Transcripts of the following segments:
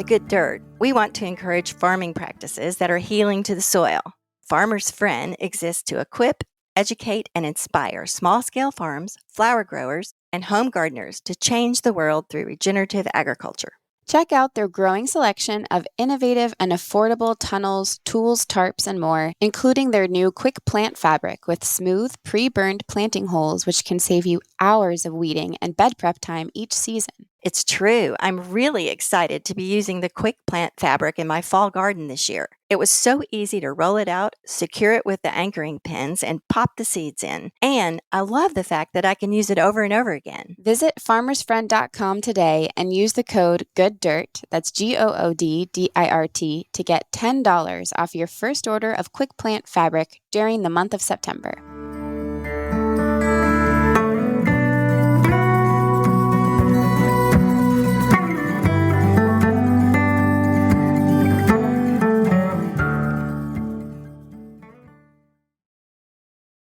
Good Dirt, we want to encourage farming practices that are healing to the soil. Farmer's Friend exists to equip, educate, and inspire small-scale farms, flower growers, and home gardeners to change the world through regenerative agriculture. Check out their growing selection of innovative and affordable tunnels, tools, tarps, and more, including their new quick plant fabric with smooth, pre-burned planting holes, which can save you hours of weeding and bed prep time each season. It's true. I'm really excited to be using the quick plant fabric in my fall garden this year. It was so easy to roll it out, secure it with the anchoring pins, and pop the seeds in. And I love the fact that I can use it over and over again. Visit farmersfriend.com today and use the code GOODDIRT, that's GOODDIRT, to get $10 off your first order of quick plant fabric during the month of September.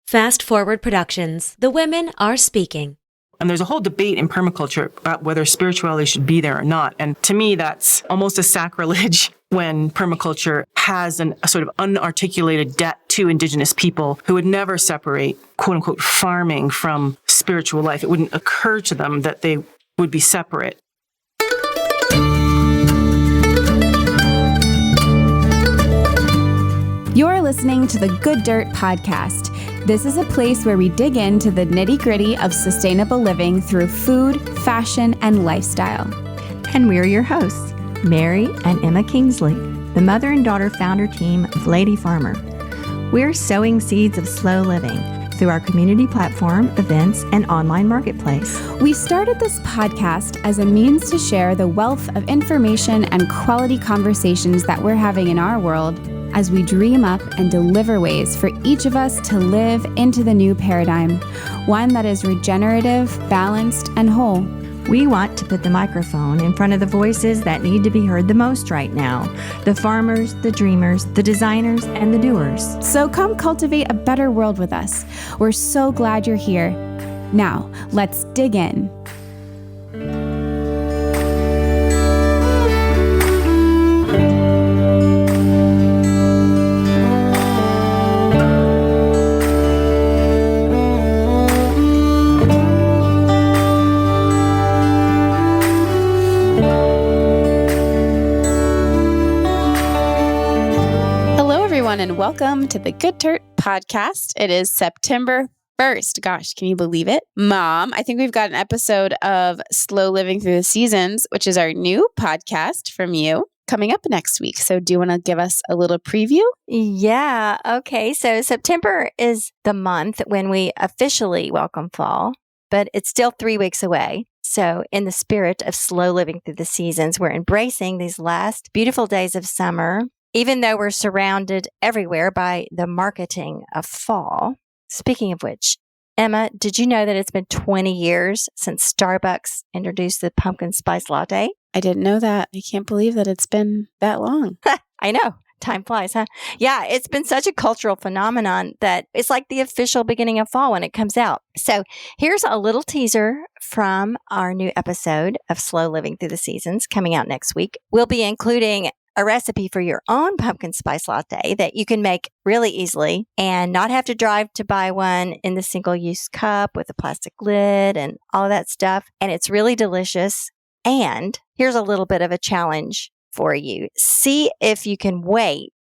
Fast Forward Productions. The women are speaking. And there's a whole debate in permaculture about whether spirituality should be there or not. And to me, that's almost a sacrilege when permaculture has a sort of unarticulated debt to indigenous people who would never separate, quote unquote, farming from spiritual life. It wouldn't occur to them that they would be separate. You're listening to the Good Dirt podcast. This is a place where we dig into the nitty-gritty of sustainable living through food, fashion, and lifestyle. And we're your hosts, Mary and Emma Kingsley, the mother and daughter founder team of Lady Farmer. We're sowing seeds of slow living through our community platform, events, and online marketplace. We started this podcast as a means to share the wealth of information and quality conversations that we're having in our world as we dream up and deliver ways for each of us to live into the new paradigm, one that is regenerative, balanced, and whole. We want to put the microphone in front of the voices that need to be heard the most right now, the farmers, the dreamers, the designers, and the doers. So come cultivate a better world with us. We're so glad you're here. Now, let's dig in. And welcome to the Good Dirt podcast. It is September 1st. Gosh, can you believe it? Mom, I think we've got an episode of Slow Living Through the Seasons, which is our new podcast from you, coming up next week. So do you want to give us a little preview? Yeah. Okay. So September is the month when we officially welcome fall, but it's still 3 weeks away. So in the spirit of slow living through the seasons, we're embracing these last beautiful days of summer, even though we're surrounded everywhere by the marketing of fall. Speaking of which, Emma, did you know that it's been 20 years since Starbucks introduced the pumpkin spice latte? I didn't know that. I can't believe that it's been that long. I know. Time flies, huh? Yeah, it's been such a cultural phenomenon that it's like the official beginning of fall when it comes out. So here's a little teaser from our new episode of Slow Living Through the Seasons coming out next week. We'll be including a recipe for your own pumpkin spice latte that you can make really easily and not have to drive to buy one in the single-use cup with a plastic lid and all of that stuff. And it's really delicious. And here's a little bit of a challenge for you. See if you can wait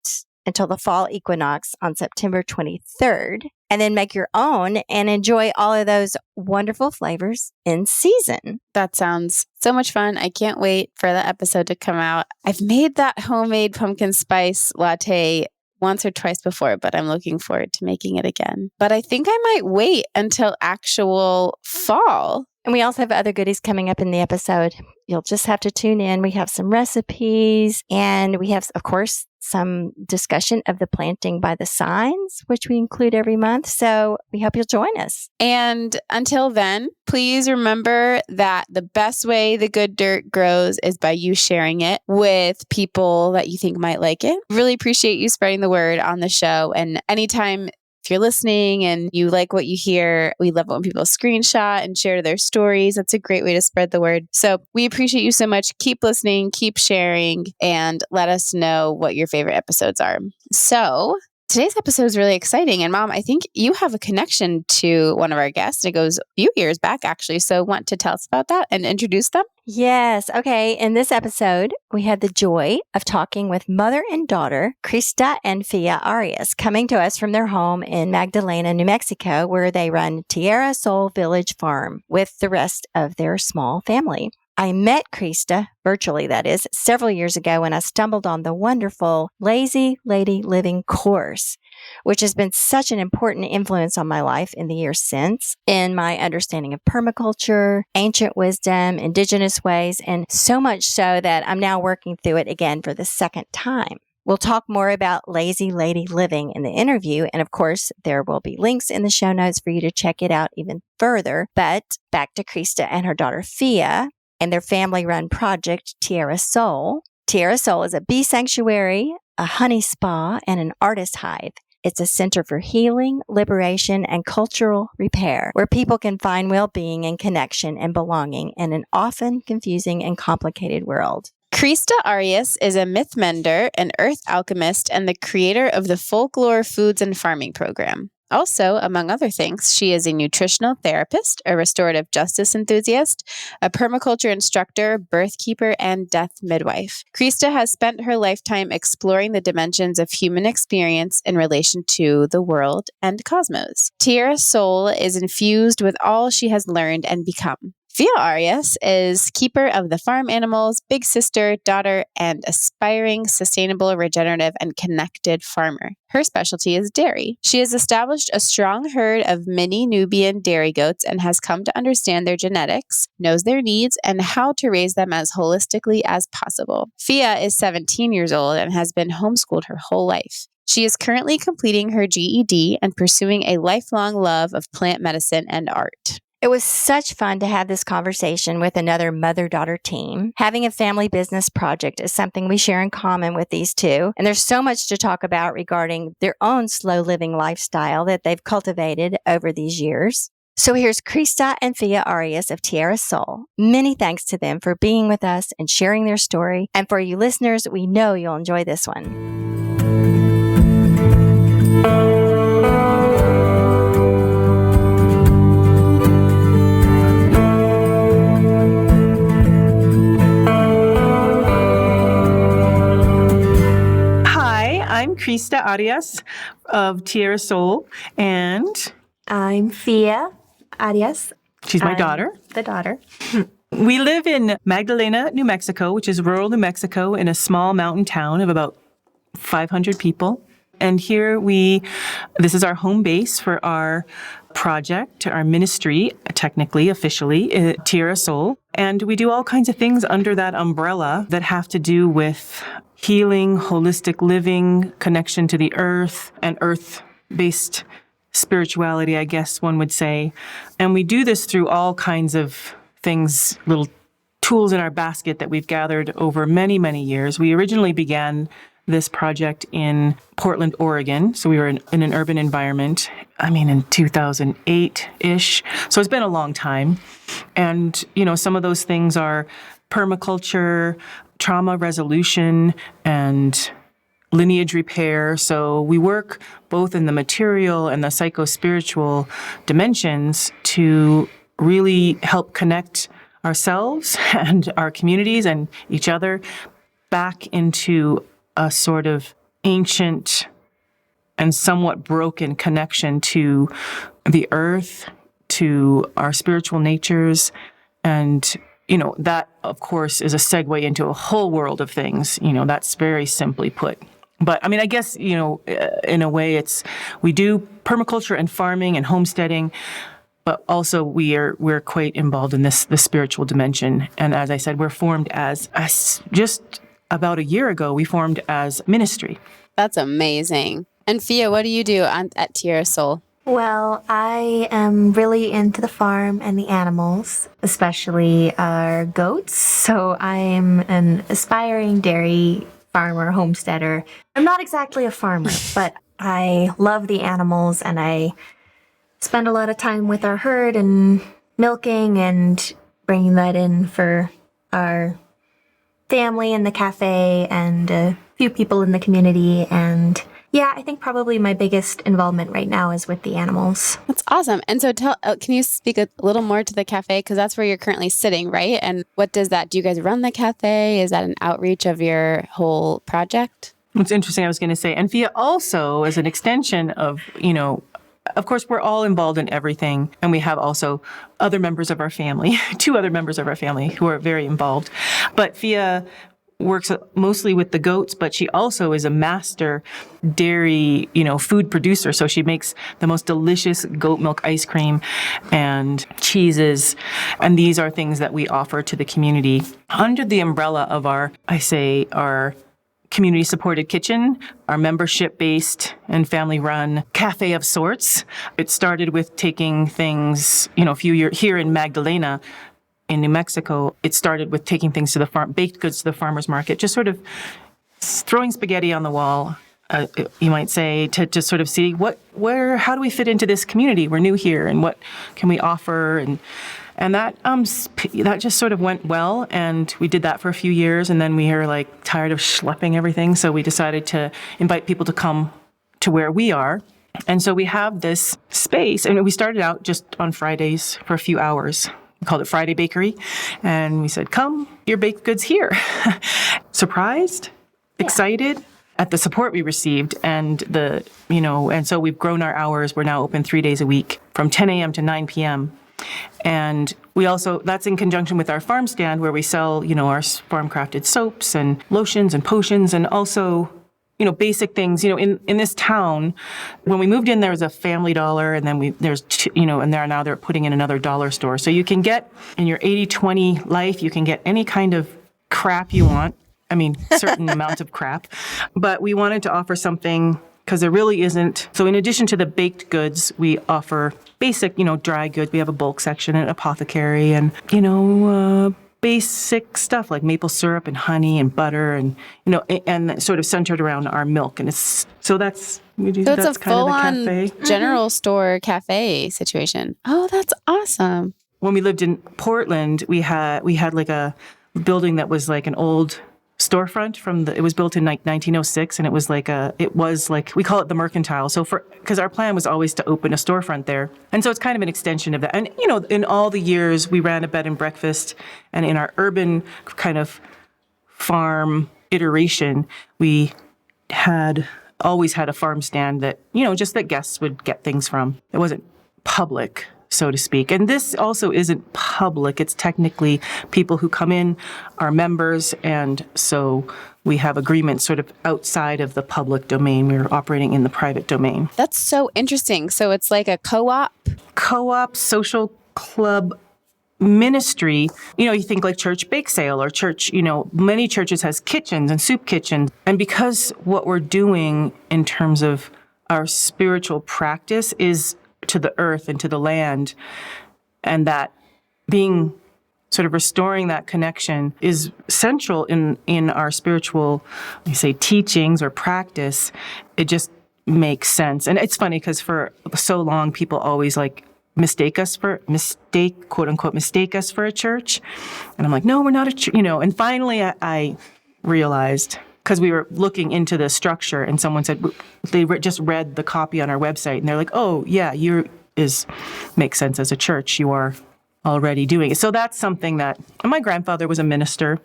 until the fall equinox on September 23rd and then make your own and enjoy all of those wonderful flavors in season. That sounds so much fun. I can't wait for the episode to come out. I've made that homemade pumpkin spice latte once or twice before, but I'm looking forward to making it again. But I think I might wait until actual fall. And we also have other goodies coming up in the episode. You'll just have to tune in. We have some recipes and we have, of course, some discussion of the planting by the signs, which we include every month. So we hope you'll join us. And until then, please remember that the best way the good dirt grows is by you sharing it with people that you think might like it. Really appreciate you spreading the word on the show. And anytime If you're listening and you like what you hear, we love it when people screenshot and share their stories. That's a great way to spread the word. So we appreciate you so much. Keep listening, keep sharing, and let us know what your favorite episodes are. So today's episode is really exciting. And Mom, I think you have a connection to one of our guests. It goes a few years back, actually. So want to tell us about that and introduce them? Yes. Okay. In this episode, we had the joy of talking with mother and daughter, Krista and Fia Arias, coming to us from their home in Magdalena, New Mexico, where they run Tierra Soul Village Farm with the rest of their small family. I met Krista, virtually that is, several years ago when I stumbled on the wonderful Lazy Lady Living course, which has been such an important influence on my life in the years since, in my understanding of permaculture, ancient wisdom, indigenous ways, and so much so that I'm now working through it again for the second time. We'll talk more about Lazy Lady Living in the interview. And of course, there will be links in the show notes for you to check it out even further. But back to Krista and her daughter, Fia, and their family-run project, Tierra Soul. Tierra Soul is a bee sanctuary, a honey spa, and an artist hive. It's a center for healing, liberation, and cultural repair, where people can find well-being and connection and belonging in an often confusing and complicated world. Krista Arias is a myth mender, an earth alchemist, and the creator of the Folklore Foods and Farming program. Also, among other things, she is a nutritional therapist, a restorative justice enthusiast, a permaculture instructor, birth keeper, and death midwife. Krista has spent her lifetime exploring the dimensions of human experience in relation to the world and cosmos. Tierra Soul is infused with all she has learned and become. Fia Arias is keeper of the farm animals, big sister, daughter, and aspiring, sustainable, regenerative, and connected farmer. Her specialty is dairy. She has established a strong herd of mini Nubian dairy goats and has come to understand their genetics, knows their needs, and how to raise them as holistically as possible. Fia is 17 years old and has been homeschooled her whole life. She is currently completing her GED and pursuing a lifelong love of plant medicine and art. It was such fun to have this conversation with another mother-daughter team. Having a family business project is something we share in common with these two. And there's so much to talk about regarding their own slow living lifestyle that they've cultivated over these years. So here's Krista and Fia Arias of Tierra Soul. Many thanks to them for being with us and sharing their story. And for you listeners, we know you'll enjoy this one. I'm Krista Arias of Tierra Soul, and I'm Fia Arias. She's my daughter. The daughter. We live in Magdalena, New Mexico, which is rural New Mexico, in a small mountain town of about 500 people. And here this is our home base for our project, our ministry, technically, officially, Tierra Soul. And we do all kinds of things under that umbrella that have to do with healing, holistic living, connection to the earth, and earth-based spirituality, I guess one would say. And we do this through all kinds of things, little tools in our basket that we've gathered over many, many years. We originally began this project in Portland, Oregon. So we were in an urban environment, in 2008-ish. So it's been a long time. And, some of those things are permaculture, trauma resolution, and lineage repair. So we work both in the material and the psycho-spiritual dimensions to really help connect ourselves and our communities and each other back into a sort of ancient and somewhat broken connection to the earth, to our spiritual natures. And, that, of course, is a segue into a whole world of things. That's very simply put. But, I guess, in a way, we do permaculture and farming and homesteading, but also we're quite involved in the spiritual dimension. And as I said, we're formed as just about a year ago, we formed as ministry. That's amazing. And Fia, what do you do at Tierra Soul? Well, I am really into the farm and the animals, especially our goats. So I'm an aspiring dairy farmer, homesteader. I'm not exactly a farmer, but I love the animals, and I spend a lot of time with our herd and milking and bringing that in for our family in the cafe and a few people in the community. And yeah, I think probably my biggest involvement right now is with the animals. That's awesome. And so can you speak a little more to the cafe? Because that's where you're currently sitting, right? And what does that, do you guys run the cafe? Is that an outreach of your whole project? It's interesting. I was going to say, and Fia also, as an extension of, of course, we're all involved in everything. And we have also other members of our family, 2 other members of our family who are very involved. But Fia works mostly with the goats, but she also is a master dairy, food producer. So she makes the most delicious goat milk ice cream and cheeses. And these are things that we offer to the community under the umbrella of our community supported kitchen, our membership based and family run cafe of sorts. It started with taking things, a few years here in Magdalena, in New Mexico. It started with taking things to the farm, baked goods to the farmer's market, just sort of throwing spaghetti on the wall, you might say, to just sort of see how do we fit into this community? We're new here, and what can we offer? And that just sort of went well, and we did that for a few years, and then we were tired of schlepping everything, so we decided to invite people to come to where we are. And so we have this space, and we started out just on Fridays for a few hours. We called it Friday Bakery, and we said, come, your baked goods here. Surprised, excited at the support we received, and and so we've grown our hours. We're now open 3 days a week from 10 a.m. to 9 p.m. And we also, that's in conjunction with our farm stand where we sell, our farm crafted soaps and lotions and potions, and also, basic things. In this town, when we moved in, there was a Family Dollar, and then there's two, and now they're putting in another dollar store. So you can get, in your 80-20 life, you can get any kind of crap you want. I mean, certain amounts of crap. But we wanted to offer something, because there really isn't. So in addition to the baked goods, we offer basic, dry goods. We have a bulk section, an apothecary, and, basic stuff like maple syrup and honey and butter, and and sort of centered around our milk. And it's that's a full-on cafe. General store cafe situation. Oh, that's awesome. When we lived in Portland, we had like a building that was like an old storefront it was built in 1906, and it was like we call it the Mercantile. So because our plan was always to open a storefront there. And so it's kind of an extension of that. And, in all the years we ran a bed and breakfast, and in our urban kind of farm iteration, we always had a farm stand that, just that guests would get things from. It wasn't public, so to speak. And this also isn't public. It's technically people who come in are members, and so we have agreements sort of outside of the public domain. We're operating in the private domain. That's so interesting. So it's like a co-op, social club ministry. You think like church bake sale or church, many churches has kitchens and soup kitchens. And because what we're doing in terms of our spiritual practice is to the earth and to the land, and that being sort of restoring that connection is central in our spiritual, teachings or practice, it just makes sense. And it's funny because for so long, people always mistake us for a church. And I'm like, no, we're not a church, and finally I realized, because we were looking into the structure, and someone said they just read the copy on our website, and they're like, "Oh, yeah, makes sense as a church. You are already doing it." So that's something that my grandfather was a minister.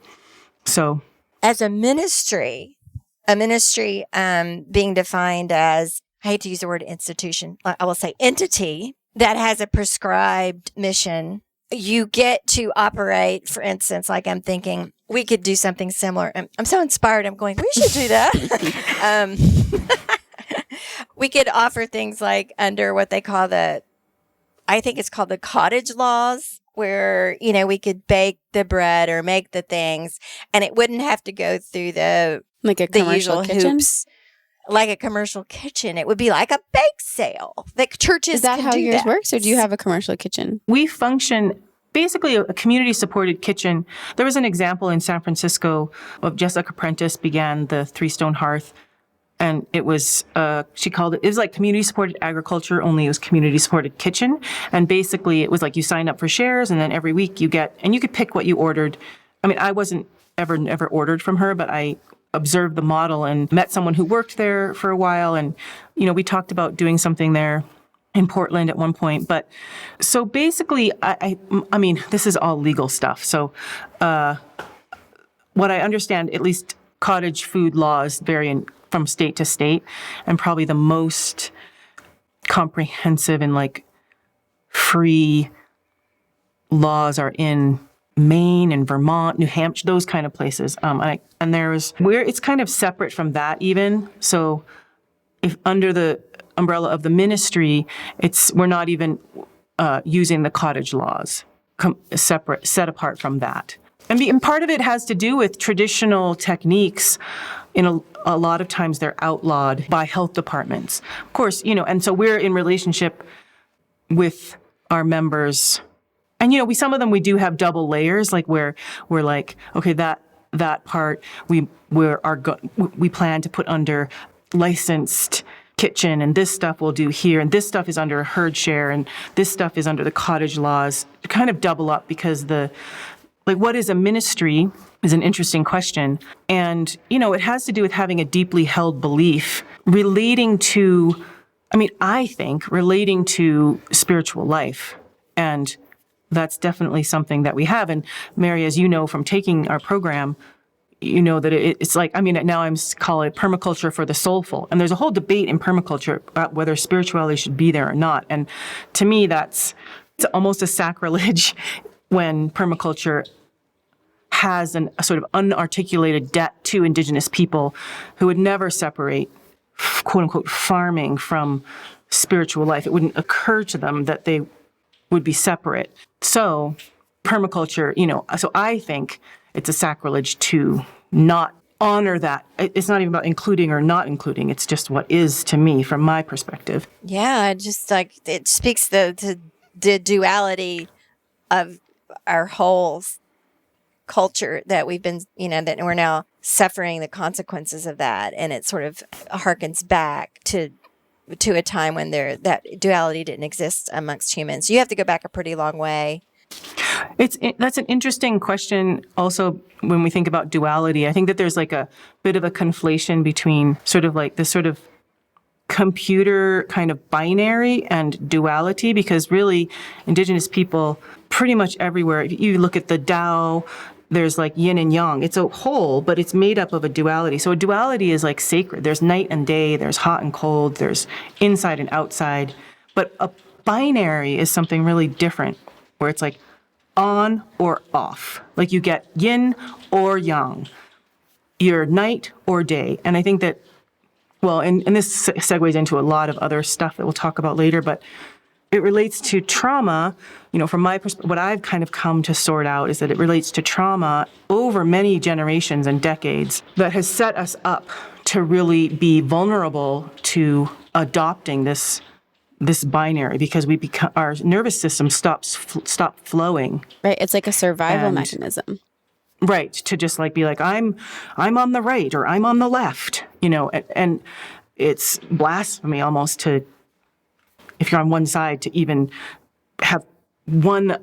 So as a ministry being defined as, I hate to use the word institution, I will say entity that has a prescribed mission. You get to operate, for instance, I'm thinking we could do something similar. I'm so inspired. I'm going, we should do that. We could offer things under what they call I think it's called the cottage laws, where, we could bake the bread or make the things, and it wouldn't have to go through the usual kitchen? hoops. Like a commercial kitchen. It would be like a bake sale. Churches Is that can how do yours that. works, or do you have a commercial kitchen? we function basically a community-supported kitchen. There was an example in San Francisco of Jessica Prentice began the 3 Stone Hearth, And it was, she called it was like community supported agriculture, only it was community supported kitchen. And basically it was like you sign up for shares and then every week you could pick what you ordered. I mean, I wasn't never ordered from her, but I observed the model and met someone who worked there for a while. And, we talked about doing something there in Portland at one point. But so basically, I mean, this is all legal stuff. So what I understand, at least cottage food laws vary from state to state, and probably the most comprehensive and like free laws are in Maine and Vermont, New Hampshire, those kind of places. And it's kind of separate from that even. So if under the umbrella of the ministry, we're not even using the cottage laws separate, set apart from that. And part of it has to do with traditional techniques. A lot of times they're outlawed by health departments. Of course, and so we're in relationship with our members. And, some of them, we do have double layers, like where we're like, okay, that part we plan to put under licensed kitchen, and this stuff we'll do here, and this stuff is under a herd share, and this stuff is under the cottage laws. Kind of double up because what is a ministry is an interesting question. And, it has to do with having a deeply held belief relating to spiritual life. And that's definitely something that we have. And Mary, as you know from taking our program, that it's like, now I'm call it permaculture for the soulful. And there's a whole debate in permaculture about whether spirituality should be there or not. And to me, it's almost a sacrilege when permaculture has a sort of unarticulated debt to indigenous people who would never separate, quote unquote, farming from spiritual life. It wouldn't occur to them that they would be separate. So permaculture, so I think it's a sacrilege to not honor that. It's not even about including or not including. It's just what is to me from my perspective. Yeah, just like it speaks the duality of our whole culture that we've been, that we're now suffering the consequences of that. And it sort of harkens back to a time when that duality didn't exist amongst humans. You have to go back a pretty long way. That's an interesting question. Also, when we think about duality, I think that there's like a bit of a conflation between sort of like this sort of computer kind of binary and duality, because really indigenous people pretty much everywhere, if you look at the Tao, there's like yin and yang. It's a whole, but it's made up of a duality. So a duality is like sacred. There's night and day, there's hot and cold, there's inside and outside. But a binary is something really different, where it's like on or off. Like you get yin or yang. You're night or day. And I think that, well, and this segues into a lot of other stuff that we'll talk about later, but it relates to trauma. From my perspective, what I've kind of come to sort out is that it relates to trauma over many generations and decades that has set us up to really be vulnerable to adopting this binary, because our nervous system stop flowing. Right. It's like a survival mechanism. Right. To just like be like, I'm on the right or I'm on the left, and it's blasphemy almost to, if you're on one side, to even have one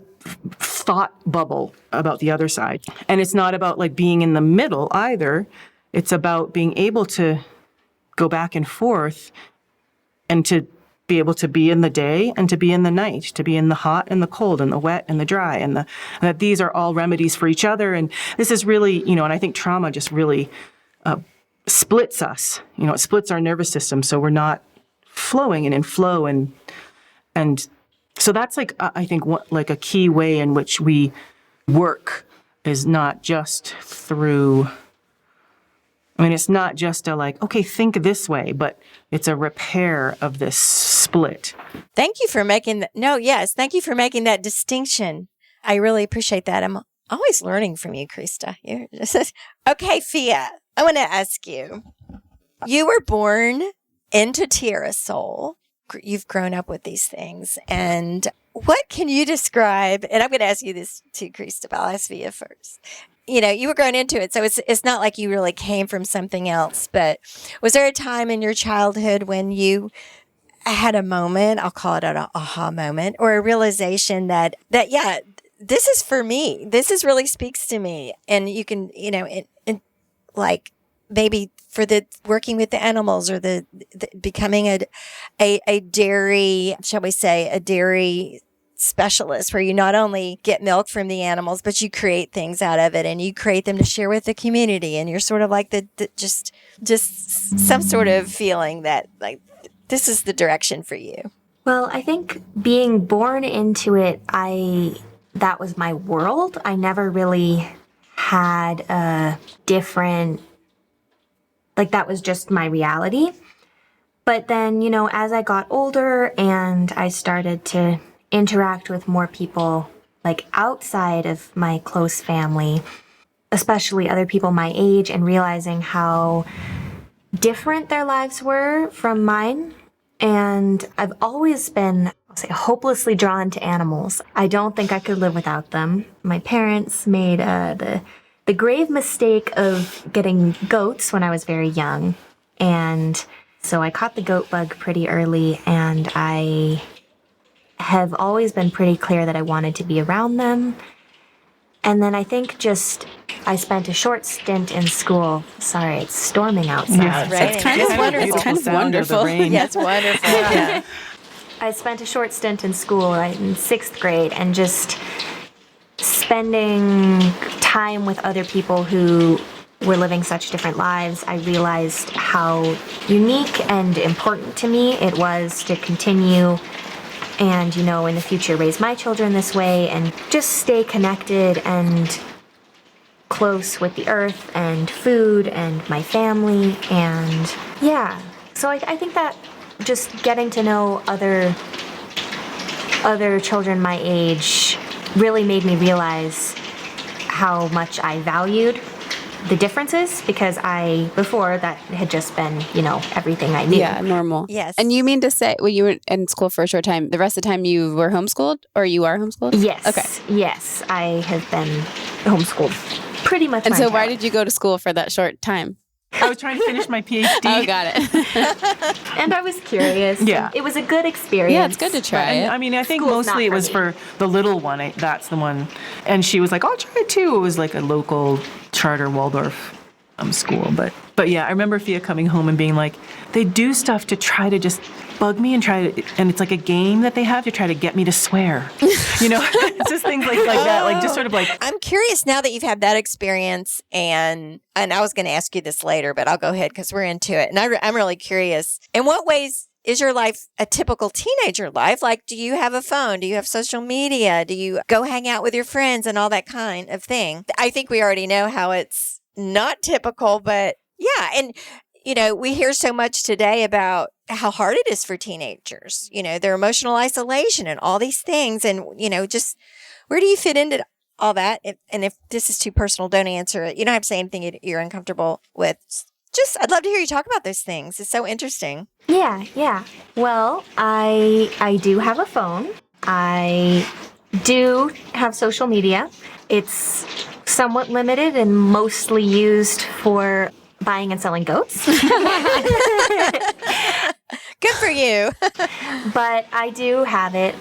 thought bubble about the other side. And it's not about like being in the middle either. It's about being able to go back and forth and to be able to be in the day and to be in the night, to be in the hot and the cold and the wet and the dry, and that these are all remedies for each other. And this is really, and I think trauma just really splits us. It splits our nervous system, so we're not flowing and in flow, and so that's like I think like a key way in which we work is not just through. It's not just a like, okay, think this way, but it's a repair of this split. Thank you for making thank you for making that distinction. I really appreciate that. I'm always learning from you, Krista. Okay, Fia, I want to ask you. You were born into Tierra Soul. You've grown up with these things. And what can you describe? And I'm going to ask you this too, Krista, but I'll ask Fia first. You were growing into it, so it's not like you really came from something else. But was there a time in your childhood when you had a moment? I'll call it an aha moment, or a realization that yeah, this is for me. This really speaks to me, and you can like maybe for the working with the animals, or the becoming a dairy, shall we say, a dairy specialist, where you not only get milk from the animals, but you create things out of it, and you create them to share with the community, and you're sort of like the just some sort of feeling that like this is the direction for you. Well, I think being born into it, that was my world. I never really had a different, like that was just my reality. But then, as I got older and I started to interact with more people like outside of my close family, especially other people my age, and realizing how different their lives were from mine. And I've always been, I'll say, hopelessly drawn to animals. I don't think I could live without them. My parents made the grave mistake of getting goats when I was very young. And so I caught the goat bug pretty early, and I have always been pretty clear that I wanted to be around them. And then I think I spent a short stint in school. Sorry, it's storming outside. Yeah, right. It's kind of wonderful. It's kind of wonderful. Yeah, it's wonderful. Yeah. I spent a short stint in school in 6th grade, and just spending time with other people who were living such different lives, I realized how unique and important to me it was to continue and, in the future raise my children this way, and just stay connected and close with the earth and food and my family. And yeah, so I think that just getting to know other children my age really made me realize how much I valued the differences, because before that had just been, everything I knew. Yeah, normal. Yes. And you mean to say, you were in school for a short time, the rest of the time you were homeschooled, or you are homeschooled? Yes. Okay. Yes, I have been homeschooled pretty much. And my so entire why life. did you go to school for that short time? I was trying to finish my PhD. Oh, got it. And I was curious. Yeah. It was a good experience. Yeah, it's good to try it. I mean, I think School's mostly not it was for me. for the little one. That's the one. And she was like, I'll try it too. It was like a local charter Waldorf school. But yeah, I remember Fia coming home and being like, they do stuff to try to just bug me and and it's like a game that they have to try to get me to swear. It's just things like that, like just sort of like. I'm curious now that you've had that experience, and I was going to ask you this later, but I'll go ahead because we're into it. And I'm really curious. In what ways is your life a typical teenager life? Like, do you have a phone? Do you have social media? Do you go hang out with your friends and all that kind of thing? I think we already know how it's not typical, but yeah. And, we hear so much today about how hard it is for teenagers, their emotional isolation and all these things. And, just where do you fit into all that? And if this is too personal, don't answer it. You don't have to say anything you're uncomfortable with. I'd love to hear you talk about those things. It's so interesting. Yeah. Well, I do have a phone. I do have social media. It's somewhat limited and mostly used for buying and selling goats. Good for you. But I do have it.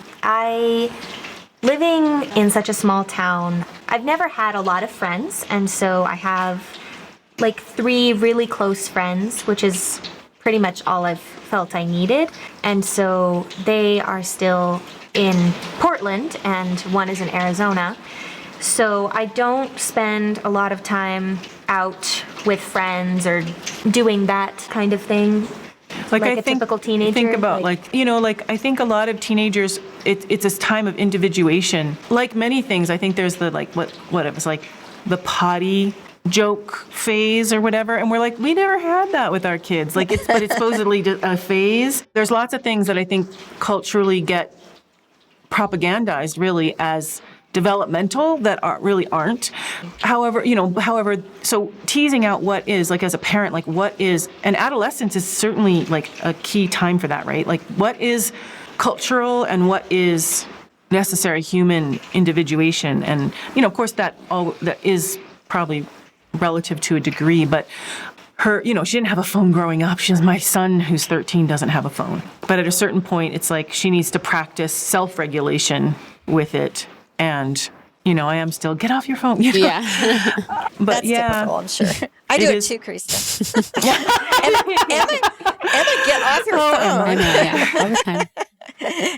Living in such a small town, I've never had a lot of friends. And so I have like 3 really close friends, which is pretty much all I've felt I needed. And so they are still in Portland and one is in Arizona. So I don't spend a lot of time out with friends or doing that kind of thing. Like a typical teenager. Think about I think a lot of teenagers, it's this time of individuation. Like many things, I think there's the what it was like the potty joke phase or whatever, and we're like, we never had that with our kids. But it's supposedly a phase. There's lots of things that I think culturally get propagandized really as developmental that really aren't. However, so teasing out what is, like as a parent, like what is, and adolescence is certainly like a key time for that, right? Like what is cultural and what is necessary human individuation. And, of course, that is probably relative to a degree, but her, she didn't have a phone growing up. My son, who's 13, doesn't have a phone. But at a certain point, it's like she needs to practice self-regulation with it. And, I am still, get off your phone. Yeah. But That's typical, I'm sure. I do it too, Krista. Emma, get off your phone. I know, yeah, all the time.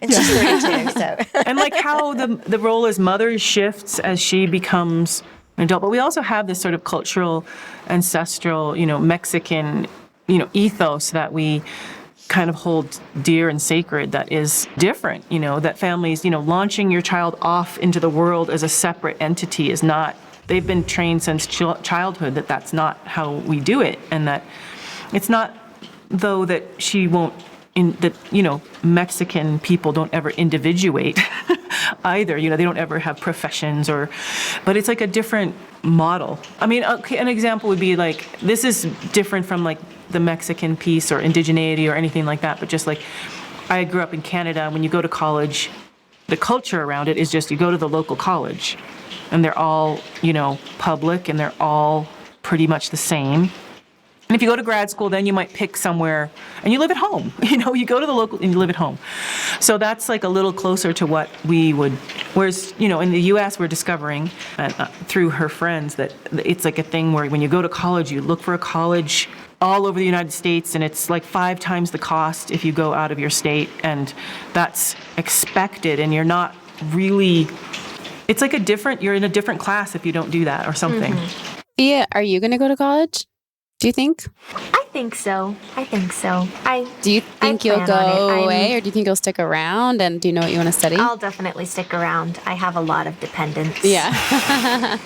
And she's 32, so. And like how the role as mother shifts as she becomes an adult. But we also have this sort of cultural, ancestral, Mexican, ethos that we kind of hold dear and sacred that is different, that families, launching your child off into the world as a separate entity is not, they've been trained since childhood that that's not how we do it. And that it's not, though, that she won't, Mexican people don't ever individuate either. They don't ever have professions but it's like a different model. I mean, okay, an example would be like, this is different from like the Mexican piece or indigeneity or anything like that, but just like, I grew up in Canada. When you go to college, the culture around it is just you go to the local college and they're all, public and they're all pretty much the same. And if you go to grad school, then you might pick somewhere and you live at home. You go to the local and you live at home. So that's like a little closer to what we would, whereas, in the US, we're discovering through her friends that it's like a thing where when you go to college, you look for a college all over the United States, and it's like 5 times the cost if you go out of your state, and that's expected, and you're not really, it's like you're in a different class if you don't do that or something. Mm-hmm. Fia, are you going to go to college? Do you think? I think so. Do you think you'll go away, or do you think you'll stick around? And do you know what you want to study? I'll definitely stick around. I have a lot of dependents. Yeah.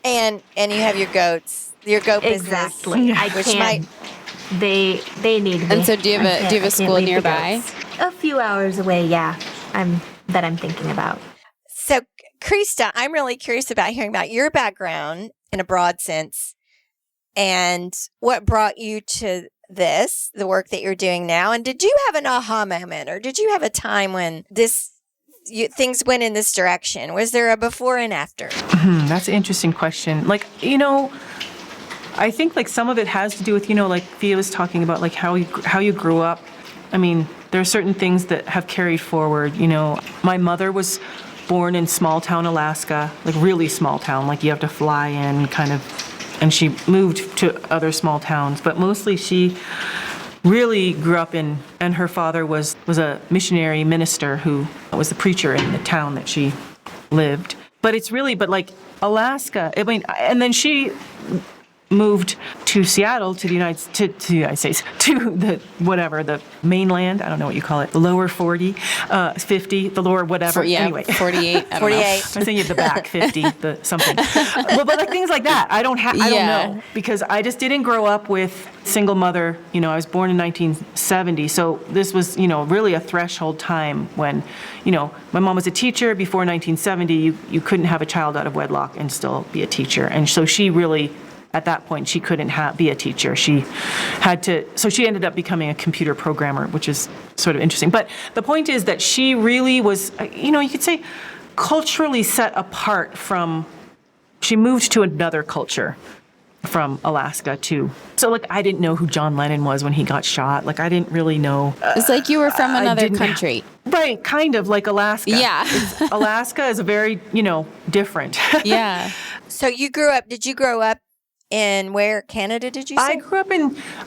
And you have your goats, your goat business. Exactly. I can't. They need me. And so do you have a school nearby? A few hours away, yeah. I'm thinking about. So, Krista, I'm really curious about hearing about your background in a broad sense and what brought you to this, the work that you're doing now. And did you have an aha moment, or did you have a time when things went in this direction? Was there a before and after? That's an interesting question. Like, I think like some of it has to do with, like Fia was talking about, like how you grew up. I mean, there are certain things that have carried forward. My mother was born in small town Alaska, like really small town, like you have to fly in kind of, and she moved to other small towns, but mostly she really grew up in, and her father was a missionary minister who was the preacher in the town that she lived. But it's really, like Alaska, I mean, and then she moved to Seattle, to the United States, to the mainland, I don't know what you call it, the lower 40, 50, the lower whatever, anyway. 48, I don't know. I'm thinking of the back 50, the something. Well, but like things like that, I don't know, because I just didn't grow up with single mother. I was born in 1970, so this was, really a threshold time when, my mom was a teacher. Before 1970, you couldn't have a child out of wedlock and still be a teacher, and so she really, at that point, she couldn't be a teacher. She ended up becoming a computer programmer, which is sort of interesting. But the point is that she really was, you could say, culturally set apart from, she moved to another culture from Alaska too. So like, I didn't know who John Lennon was when he got shot. Like, I didn't really know. It's like you were from another country. Right, kind of like Alaska. Yeah. Alaska is a very, different. Yeah. So did you grow up in where, Canada, did you say?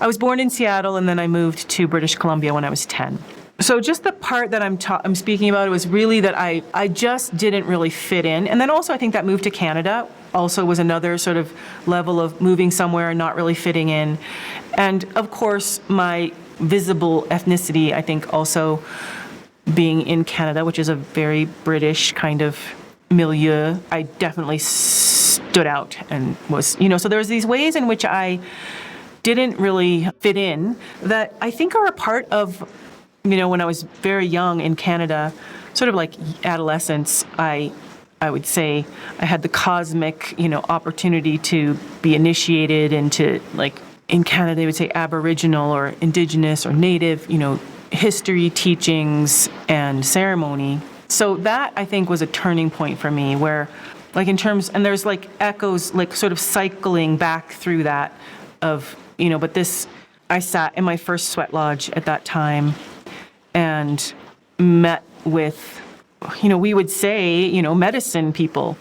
I was born in Seattle, and then I moved to British Columbia when I was 10. So just the part that I'm speaking about was really that I just didn't really fit in. And then also I think that move to Canada also was another sort of level of moving somewhere and not really fitting in. And of course, my visible ethnicity, I think also being in Canada, which is a very British kind of milieu, I definitely stood out and was, so there was these ways in which I didn't really fit in that I think are a part of, when I was very young in Canada, sort of like adolescence, I would say I had the cosmic, opportunity to be initiated into, like, in Canada, they would say Aboriginal or Indigenous or Native, history, teachings, and ceremony. So that, I think, was a turning point for me where, like, in terms, and there's like echoes, like sort of cycling back through that of, but this, I sat in my first sweat lodge at that time and met with, we would say, medicine people.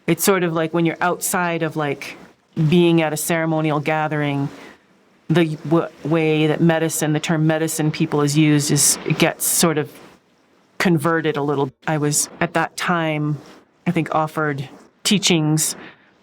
It's sort of like when you're outside of like being at a ceremonial gathering, the way that the term medicine people is used it gets sort of converted a little. I was at that time, I think, offered teachings,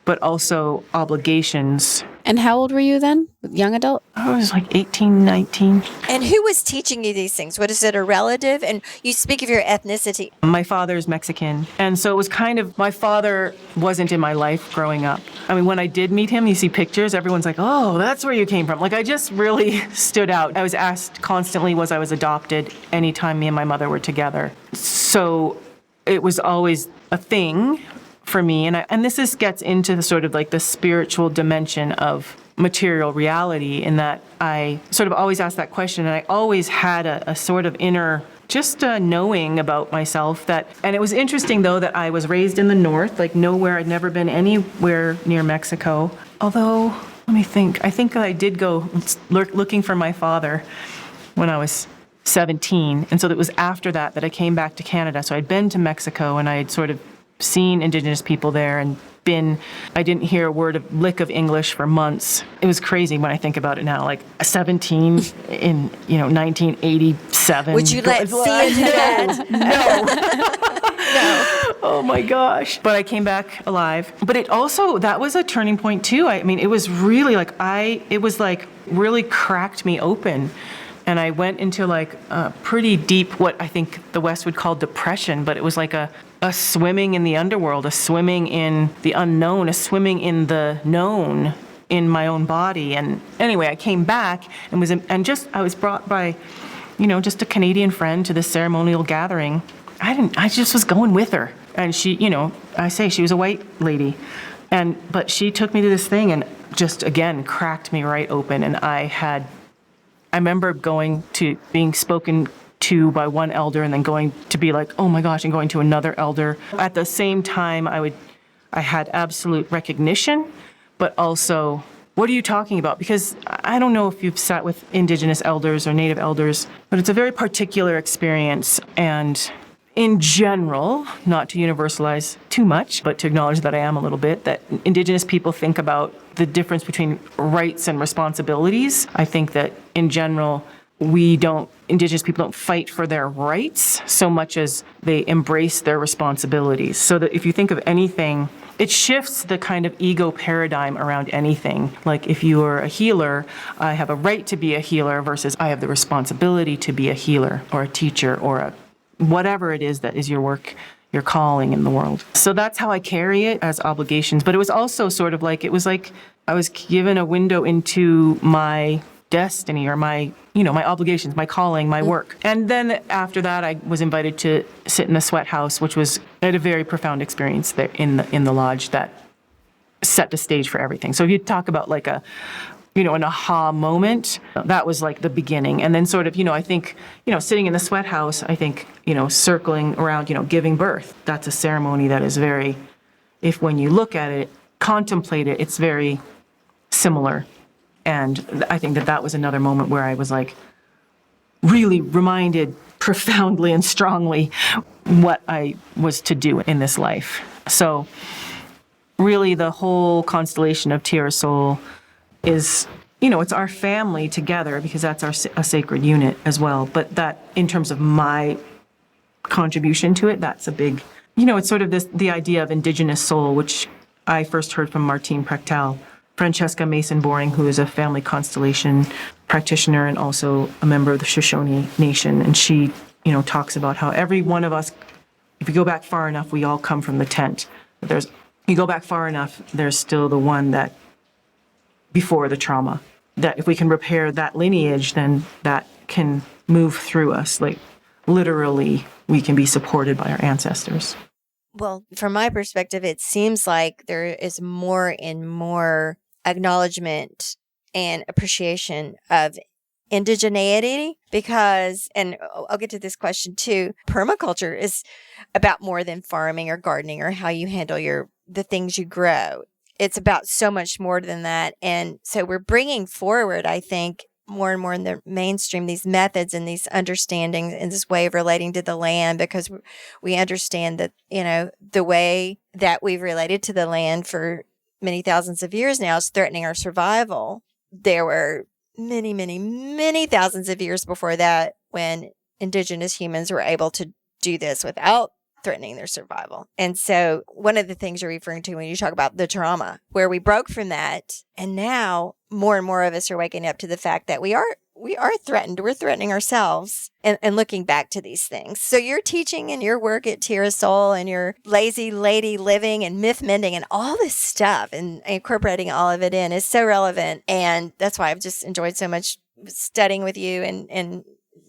but also obligations. And how old were you then? Young adult? I was like 18, 19. And who was teaching you these things? What is it, a relative? And you speak of your ethnicity. My father's Mexican. And so it was kind of, my father wasn't in my life growing up. I mean, when I did meet him, you see pictures, everyone's like, oh, that's where you came from. Like, I just really stood out. I was asked constantly, I was adopted anytime me and my mother were together. So it was always a thing for me. And this gets into the sort of like the spiritual dimension of material reality, in that I sort of always asked that question, and I always had a sort of inner, just knowing about myself that, and it was interesting though that I was raised in the north, like nowhere, I'd never been anywhere near Mexico. Although, let me think, I think I did go looking for my father when I was 17. And so it was after that I came back to Canada. So I'd been to Mexico and I had sort of seen Indigenous people there and I didn't hear a lick of English for months. It was crazy when I think about it now, like 17 in, 1987. Would you let Fia do that? No. Oh my gosh. But I came back alive. But that was a turning point too. I mean, it was really really cracked me open. And I went into like a pretty deep, what I think the West would call depression, but it was like a swimming in the underworld, a swimming in the unknown, a swimming in the known in my own body. And anyway, I came back and I was brought by, just a Canadian friend to this ceremonial gathering. I just was going with her. And she, I say she was a white lady. But she took me to this thing and just, again, cracked me right open. And I remember going to being spoken to by one elder and then going to be like, oh my gosh, and going to another elder. At the same time, I had absolute recognition, but also, what are you talking about? Because I don't know if you've sat with Indigenous elders or Native elders, but it's a very particular experience. And in general, not to universalize too much, but to acknowledge that I am a little bit, that Indigenous people think about the difference between rights and responsibilities. I think that in general, Indigenous people don't fight for their rights so much as they embrace their responsibilities. So that if you think of anything, it shifts the kind of ego paradigm around anything. Like if you are a healer, I have a right to be a healer versus I have the responsibility to be a healer or a teacher or whatever it is that is your work, your calling in the world. So that's how I carry it as obligations. But it was also sort of like, I was given a window into my destiny or my obligations, my calling, my work. And then after that, I was invited to sit in the sweat house, which was a very profound experience there in the lodge that set the stage for everything. So if you talk about like an aha moment, that was like the beginning. And then sort of, I think, sitting in the sweat house, I think, circling around, giving birth, that's a ceremony that is very, when you look at it, contemplate it, it's very similar. And I think that was another moment where I was like really reminded profoundly and strongly what I was to do in this life. So really the whole constellation of Tierra Soul is, it's our family together because that's a sacred unit as well. But that in terms of my contribution to it, that's a big, it's sort of the idea of indigenous soul, which I first heard from Martine Prechtel, Francesca Mason-Boring, who is a family constellation practitioner and also a member of the Shoshone Nation. And she, talks about how every one of us, if you go back far enough, we all come from the tent. You go back far enough, there's still the one that before the trauma. That if we can repair that lineage, then that can move through us. Like literally, we can be supported by our ancestors. Well, from my perspective, it seems like there is more and more acknowledgement and appreciation of indigeneity, because, and I'll get to this question too, permaculture is about more than farming or gardening or how you handle the things you grow. It's about so much more than that. And so we're bringing forward, I think, more and more in the mainstream, these methods and these understandings and this way of relating to the land, because we understand that, the way that we've related to the land for many thousands of years now is threatening our survival. There were many, many, many thousands of years before that when indigenous humans were able to do this without threatening their survival. And so one of the things you're referring to when you talk about the trauma, where we broke from that, and now more and more of us are waking up to the fact that we are threatened. We're threatening ourselves and looking back to these things. So your teaching and your work at Tierra Soul and your lazy lady living and myth mending and all this stuff and incorporating all of it in is so relevant. And that's why I've just enjoyed so much studying with you and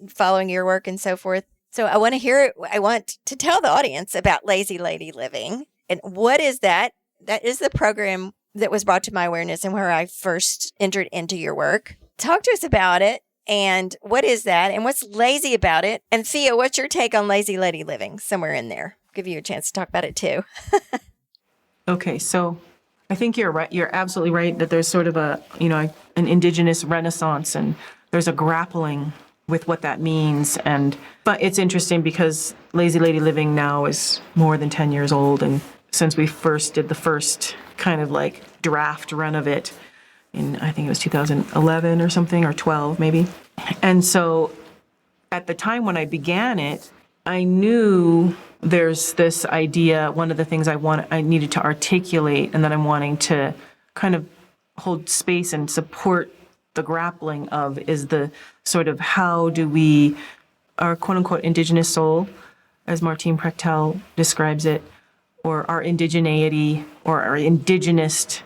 following your work and so forth. So I want to hear, I want to tell the audience about Lazy Lady Living. And what is that? That is the program that was brought to my awareness and where I first entered into your work. Talk to us about it. And what is that? And what's lazy about it? And Fia, what's your take on Lazy Lady Living? Somewhere in there. Give you a chance to talk about it too. Okay, so I think you're right. You're absolutely right that there's sort of an indigenous renaissance, and there's a grappling with what that means. But it's interesting because Lazy Lady Living now is more than 10 years old. And since we first did the first kind of like draft run of it in, I think it was 2011 or something, or 12 maybe. And so at the time when I began it, I knew there's this idea, one of the things I needed to articulate and that I'm wanting to kind of hold space and support the grappling of is the sort of how do we, our quote unquote indigenous soul, as Martine Prechtel describes it, or our indigeneity or our indigenous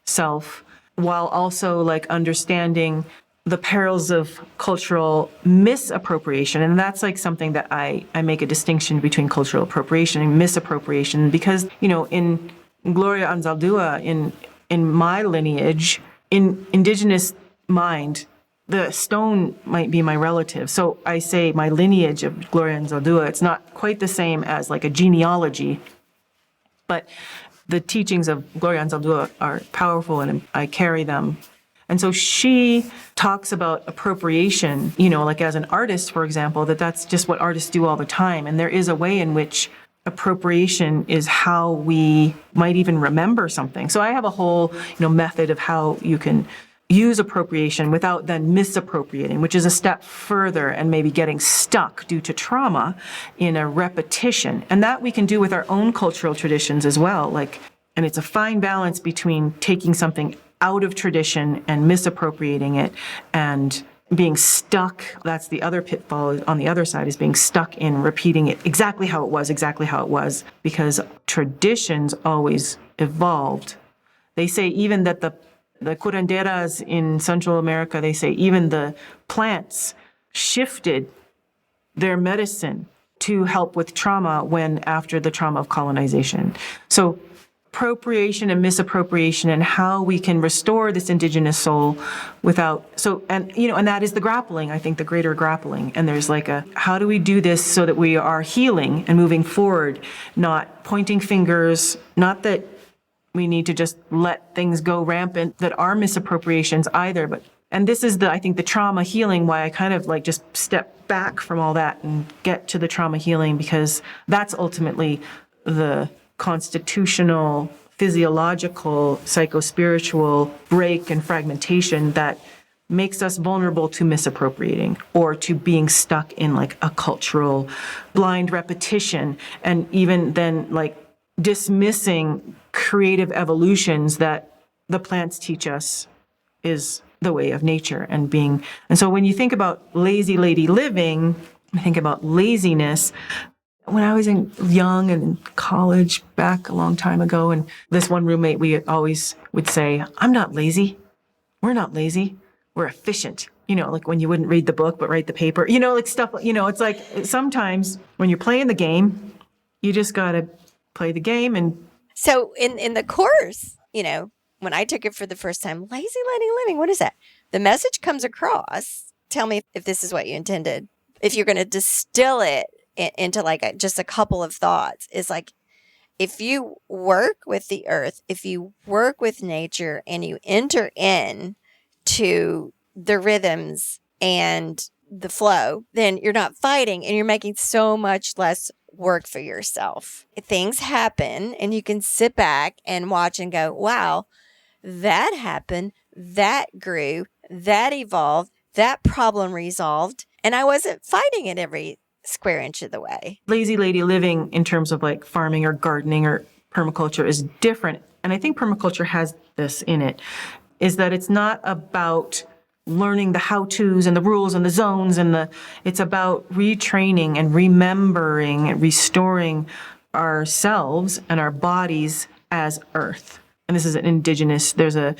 self, while also like understanding the perils of cultural misappropriation. And that's like something that I make a distinction between cultural appropriation and misappropriation, because, in Gloria Anzaldúa, in my lineage, in indigenous mind, the stone might be my relative. So I say my lineage of Gloria Anzaldúa, it's not quite the same as like a genealogy, but the teachings of Gloria Anzaldúa are powerful and I carry them. And so she talks about appropriation, like as an artist, for example, that's just what artists do all the time. And there is a way in which appropriation is how we might even remember something. So I have a whole, method of how you can use appropriation without then misappropriating, which is a step further and maybe getting stuck due to trauma in a repetition. And that we can do with our own cultural traditions as well. And it's a fine balance between taking something out of tradition and misappropriating it and being stuck. That's the other pitfall on the other side, is being stuck in repeating it exactly how it was, because traditions always evolved. They say even that the curanderas in Central America, they say even the plants shifted their medicine to help with trauma after the trauma of colonization. So appropriation and misappropriation and how we can restore this indigenous soul and that is the grappling, I think, the greater grappling. And there's how do we do this so that we are healing and moving forward, not pointing fingers, not that we need to just let things go rampant that are misappropriations either. And this is I think the trauma healing, why I kind of just step back from all that and get to the trauma healing, because that's ultimately the constitutional, physiological, psychospiritual break and fragmentation that makes us vulnerable to misappropriating or to being stuck in a cultural blind repetition, and even then dismissing creative evolutions that the plants teach us is the way of nature and being. And so when you think about lazy lady living, I think about laziness. When I was young and in college back a long time ago, and this one roommate, we always would say, I'm not lazy. We're not lazy. We're efficient. When you wouldn't read the book, but write the paper, stuff, it's sometimes when you're playing the game, you just got to play the game. And so in the course, when I took it for the first time, lazy lady living, what is that? The message comes across tell me if this is what you intended. If you're going to distill it into like just a couple of thoughts, is like, if you work with the earth, if you work with nature and you enter in to the rhythms and the flow, then you're not fighting and you're making so much less work for yourself. Things happen and you can sit back and watch and go, wow, that happened, that grew, that evolved, that problem resolved, and I wasn't fighting it every square inch of the way. Lazy lady living in terms of like farming or gardening or permaculture is different. And I think permaculture has this in it, is that it's not about learning the how-tos and the rules and the zones it's about retraining and remembering and restoring ourselves and our bodies as earth. And this is an indigenous, there's an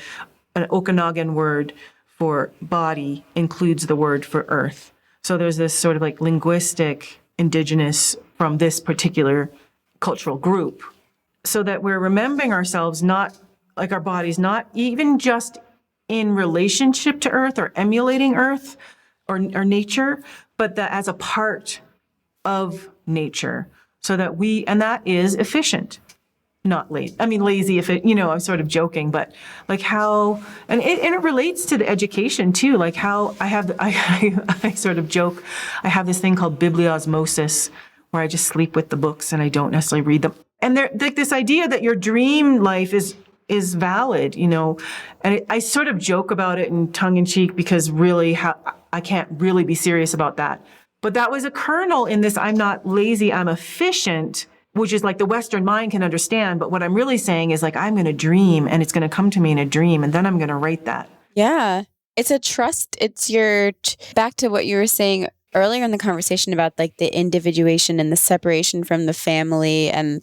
Okanagan word for body includes the word for earth. So there's this sort of like linguistic indigenous from this particular cultural group, so that we're remembering ourselves, not like our bodies, not even just in relationship to earth or emulating earth or nature, but that as a part of nature, so that and that is efficient. Not lazy. I mean, lazy if it, I'm sort of joking, but like how, and it relates to the education too, like how I sort of joke, I have this thing called bibliosmosis, where I just sleep with the books and I don't necessarily read them. And there, like this idea that your dream life is valid, and I sort of joke about it in tongue in cheek because really I can't really be serious about that. But that was a kernel in this, I'm not lazy, I'm efficient, which is like the Western mind can understand. But what I'm really saying is like, I'm going to dream and it's going to come to me in a dream and then I'm going to write that. Yeah. It's a trust. It's back to what you were saying earlier in the conversation about like the individuation and the separation from the family and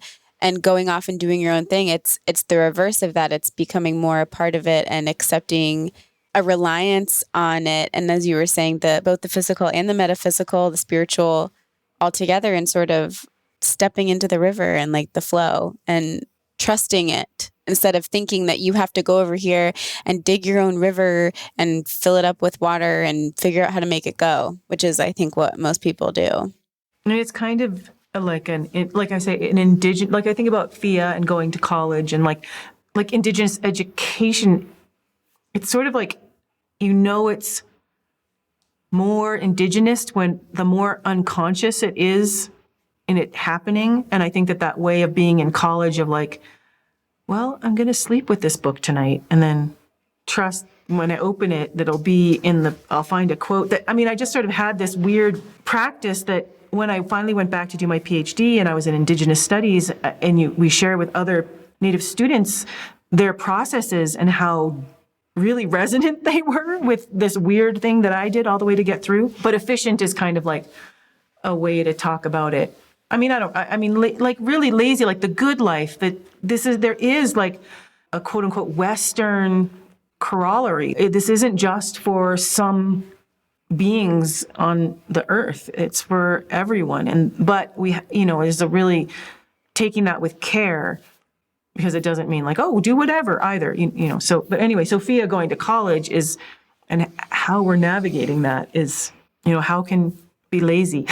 going off and doing your own thing. It's the reverse of that. It's becoming more a part of it and accepting a reliance on it. And as you were saying, both the physical and the metaphysical, the spiritual all together, and sort of stepping into the river and like the flow and trusting it instead of thinking that you have to go over here and dig your own river and fill it up with water and figure out how to make it go, which is, I think, what most people do. And it's kind of like like I say, an indigenous, like I think about Fia and going to college and like indigenous education. It's sort of like, it's more indigenous when the more unconscious it is in it happening. And I think that way of being in college of like, well, I'm going to sleep with this book tonight and then trust when I open it, that'll be I'll find a quote that, I just sort of had this weird practice that when I finally went back to do my PhD and I was in indigenous studies and we share with other Native students their processes and how really resonant they were with this weird thing that I did all the way to get through. But efficient is kind of like a way to talk about it. Like really lazy, like the good life, that there is like a quote unquote Western corollary. This isn't just for some beings on the earth. It's for everyone. But we, is a really taking that with care, because it doesn't mean like, oh, do whatever either, but anyway, Sophia going to college and how we're navigating that is, how can be lazy?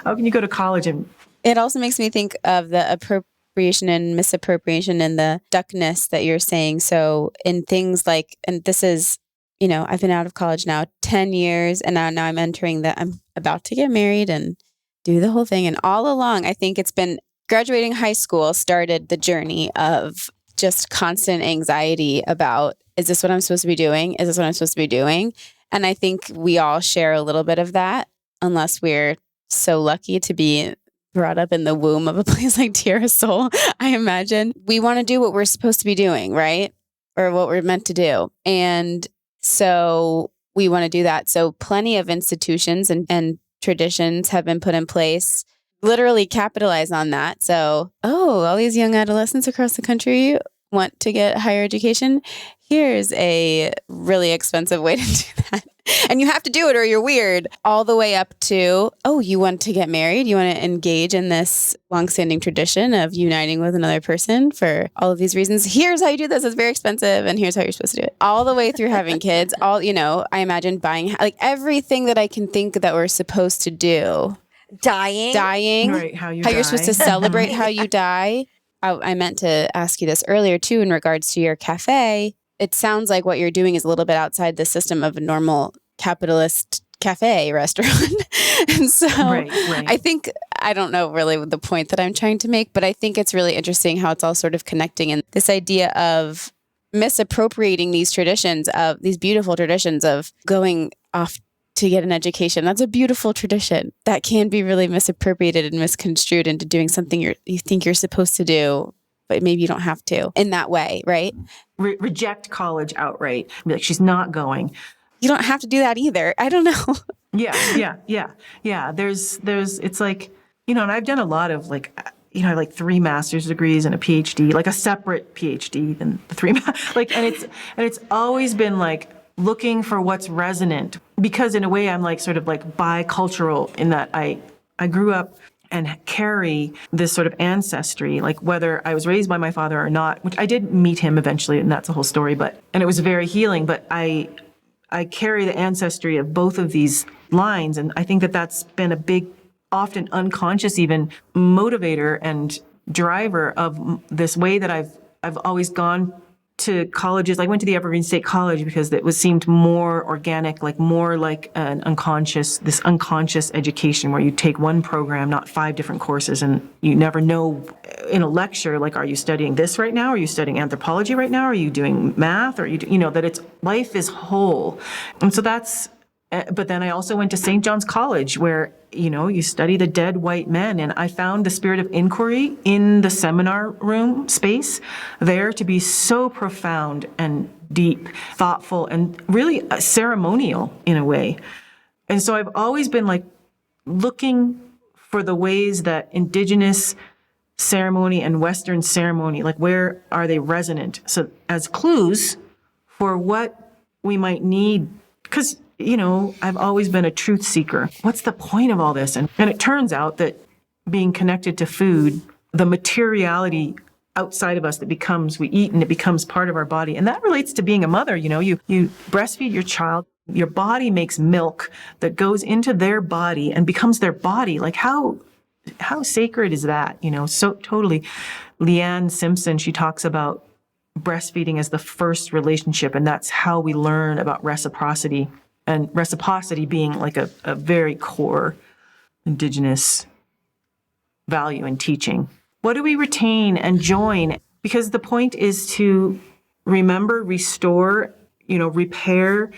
How can you go to college? And it also makes me think of the appropriation and misappropriation and the stuckness that you're saying. So in things like, and this is, I've been out of college now 10 years and now I'm entering I'm about to get married and do the whole thing. And all along, I think it's been graduating high school started the journey of just constant anxiety about, is this what I'm supposed to be doing? Is this what I'm supposed to be doing? And I think we all share a little bit of that, unless we're so lucky to be brought up in the womb of a place like Tierra Soul, I imagine. We want to do what we're supposed to be doing, right? Or what we're meant to do. And so we want to do that. So plenty of institutions and traditions have been put in place, literally capitalize on that. So, all these young adolescents across the country want to get higher education, here's a really expensive way to do that. And you have to do it or you're weird, all the way up to, oh, you want to get married? You want to engage in this longstanding tradition of uniting with another person for all of these reasons. Here's how you do this. It's very expensive. And here's how you're supposed to do it. All the way through having kids, I imagine buying, like everything that I can think that we're supposed to do. Dying. Right, how you're supposed to celebrate how you die. I meant to ask you this earlier too, in regards to your cafe. It sounds like what you're doing is a little bit outside the system of a normal capitalist cafe restaurant. And so right. I think, I don't know really the point that I'm trying to make, but I think it's really interesting how it's all sort of connecting, and this idea of misappropriating these traditions, of these beautiful traditions of going off to get an education. That's a beautiful tradition that can be really misappropriated and misconstrued into doing something you think you're supposed to do, but maybe you don't have to in that way, right? Reject college outright. Be like, she's not going. You don't have to do that either. I don't know. Yeah. There's, it's like, and I've done a lot of like 3 master's degrees and a PhD, like a separate PhD than the 3, and it's always been like looking for what's resonant, because in a way I'm like sort of like bicultural in that I grew up and carry this sort of ancestry, like whether I was raised by my father or not, which I did meet him eventually, and that's a whole story, and it was very healing, but I carry the ancestry of both of these lines, and I think that that's been a big, often unconscious even, motivator and driver of this way that I've always gone to colleges. I went to the Evergreen State College because it seemed more organic, like more like this unconscious education where you take one program, not 5 different courses, and you never know in a lecture, like, are you studying this right now? Are you studying anthropology right now? Are you doing math? Or that life is whole. And so but then I also went to St. John's College where, you study the dead white men. And I found the spirit of inquiry in the seminar room space there to be so profound and deep, thoughtful, and really ceremonial in a way. And so I've always been like looking for the ways that indigenous ceremony and Western ceremony, like where are they resonant? So as clues for what we might need, because I've always been a truth seeker. What's the point of all this? And it turns out that being connected to food, the materiality outside of us that we eat and it becomes part of our body. And that relates to being a mother. You breastfeed your child, your body makes milk that goes into their body and becomes their body. Like how sacred is that? So totally. Leanne Simpson, she talks about breastfeeding as the first relationship, and that's how we learn about reciprocity. And reciprocity being like a very core indigenous value in teaching. What do we retain and join? Because the point is to remember, restore, repair,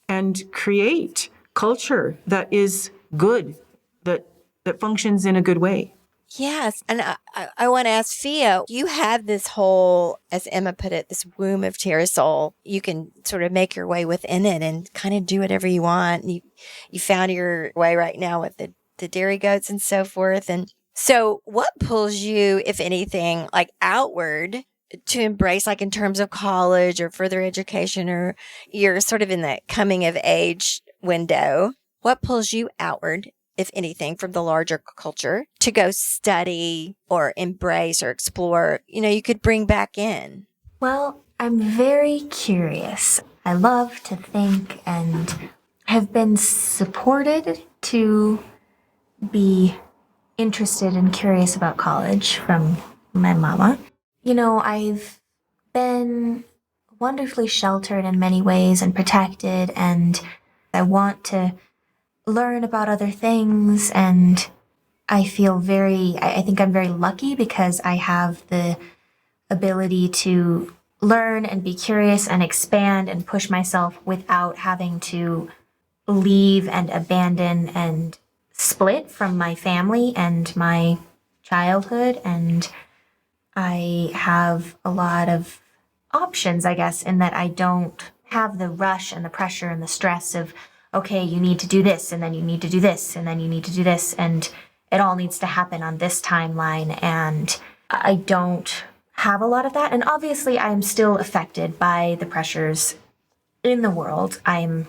and create culture that is good, that functions in a good way. Yes. And I want to ask Fia, you have this whole, as Emma put it, this womb of Tierra Soul. You can sort of make your way within it and kind of do whatever you want. You found your way right now with the dairy goats and so forth. And so what pulls you, if anything, like outward to embrace, like in terms of college or further education, or you're sort of in that coming of age window? What pulls you outward, if anything, from the larger culture to go study or embrace or explore, you could bring back in? Well, I'm very curious. I love to think and have been supported to be interested and curious about college from my mama. I've been wonderfully sheltered in many ways and protected, and I want to learn about other things, and I think I'm very lucky because I have the ability to learn and be curious and expand and push myself without having to leave and abandon and split from my family and my childhood. And I have a lot of options, I guess, in that I don't have the rush and the pressure and the stress of, okay, you need to do this, and then you need to do this, and then you need to do this, and it all needs to happen on this timeline. And I don't have a lot of that. And obviously, I'm still affected by the pressures in the world. I'm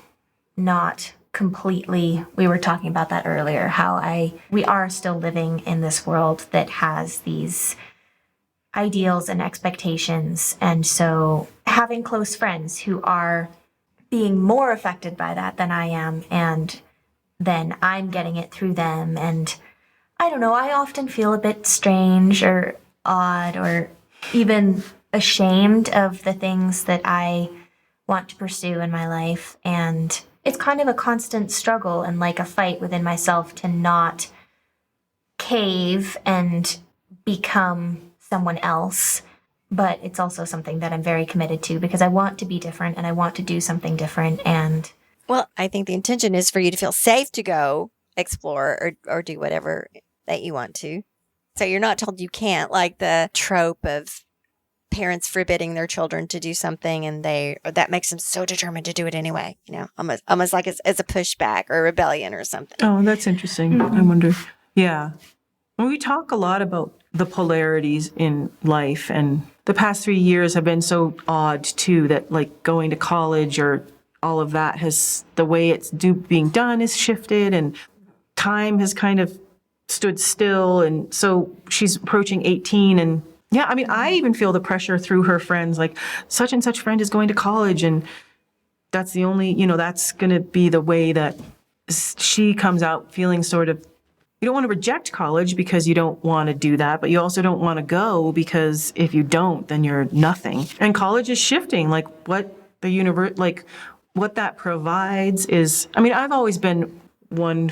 not completely, we were talking about that earlier, how we are still living in this world that has these ideals and expectations. And so having close friends who are being more affected by that than I am, and then I'm getting it through them. And I don't know, I often feel a bit strange or odd or even ashamed of the things that I want to pursue in my life. And it's kind of a constant struggle and like a fight within myself to not cave and become someone else. But it's also something that I'm very committed to because I want to be different and I want to do something different. And Well, I think the intention is for you to feel safe to go explore or do whatever that you want to. So you're not told you can't, like the trope of parents forbidding their children to do something and that makes them so determined to do it anyway, almost like as a pushback or a rebellion or something. Oh, that's interesting. I wonder. Yeah. Well, we talk a lot about the polarities in life, and the past 3 years have been so odd too, that like going to college or all of that the way it's being done is shifted, and time has kind of stood still. And so she's approaching 18, and yeah, I mean, I even feel the pressure through her friends, like such and such friend is going to college, and that's the only, that's going to be the way that she comes out feeling sort of, you don't want to reject college because you don't want to do that, but you also don't want to go because if you don't, then you're nothing. And college is shifting, like what what that provides is, I mean, I've always been one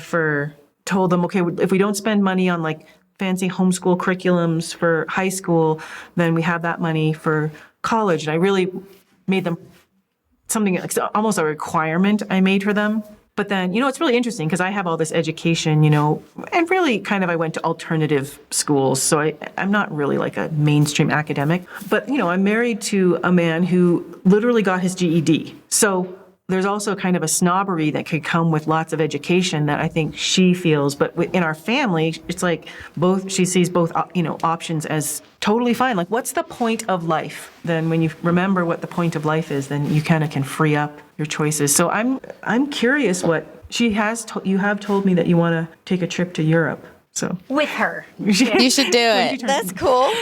told them, okay, if we don't spend money on like fancy homeschool curriculums for high school, then we have that money for college. And I really made them something like almost a requirement I made for them. But then, it's really interesting because I have all this education, and really kind of I went to alternative schools. So I'm not really like a mainstream academic. But, I'm married to a man who literally got his GED. So there's also kind of a snobbery that could come with lots of education that I think she feels. But in our family, it's like she sees both, options as totally fine. Like, what's the point of life? Then when you remember what the point of life is, then you kind of can free up your choices. So I'm curious what she has. You have told me that you want to take a trip to Europe. So with her, you should do it. That's cool.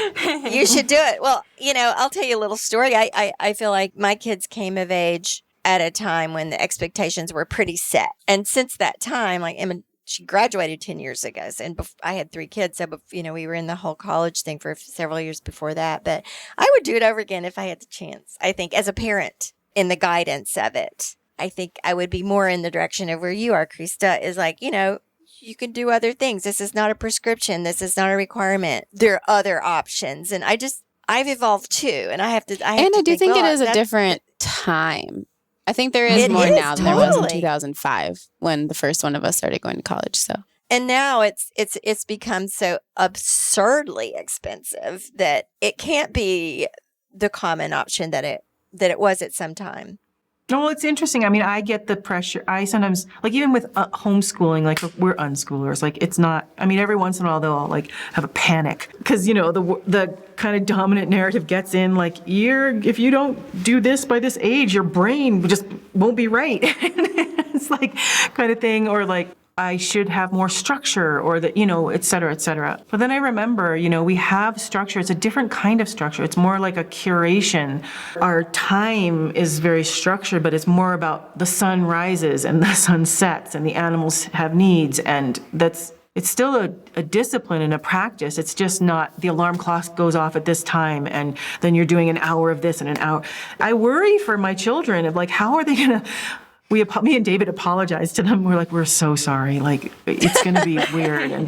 You should do it. Well, I'll tell you a little story. I feel like my kids came of age at a time when the expectations were pretty set. And since that time, like Emma, she graduated 10 years ago. And I had 3 kids. So, we were in the whole college thing for several years before that. But I would do it over again if I had the chance. I think as a parent in the guidance of it, I think I would be more in the direction of where you are, Krista, is like, you can do other things. This is not a prescription. This is not a requirement. There are other options. And I've evolved too. And I do think it is a different time. I think there is more now than there was in 2005 when the first one of us started going to college. So, and now it's become so absurdly expensive that it can't be the common option that it was at some time. Well, it's interesting. I mean, I get the pressure. I sometimes, like even with homeschooling, like we're unschoolers. Like it's not, I mean, every once in a while they'll like have a panic because, the kind of dominant narrative gets in like, if you don't do this by this age, your brain just won't be right. It's like kind of thing, or like, I should have more structure or that, et cetera, et cetera. But then I remember, we have structure. It's a different kind of structure. It's more like a curation. Our time is very structured, but it's more about the sun rises and the sun sets and the animals have needs. And it's still a discipline and a practice. It's just not the alarm clock goes off at this time and then you're doing an hour of this and an hour. I worry for my children of like, how are they going to... Me and David apologized to them. We're like, we're so sorry. Like, it's going to be weird. And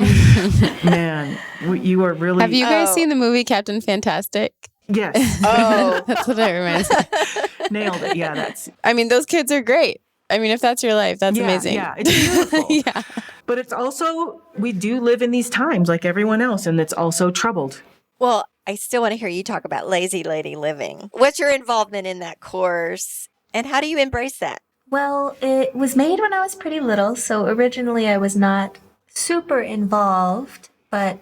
man, you are really... Have you guys seen the movie Captain Fantastic? Yes. Oh, that's what it reminds me. Nailed it. Yeah, I mean, those kids are great. I mean, if that's your life, that's amazing. Yeah, it's beautiful. Yeah. But it's also, we do live in these times like everyone else, and it's also troubled. Well, I still want to hear you talk about lazy lady living. What's your involvement in that course, and how do you embrace that? Well, it was made when I was pretty little, so originally I was not super involved, but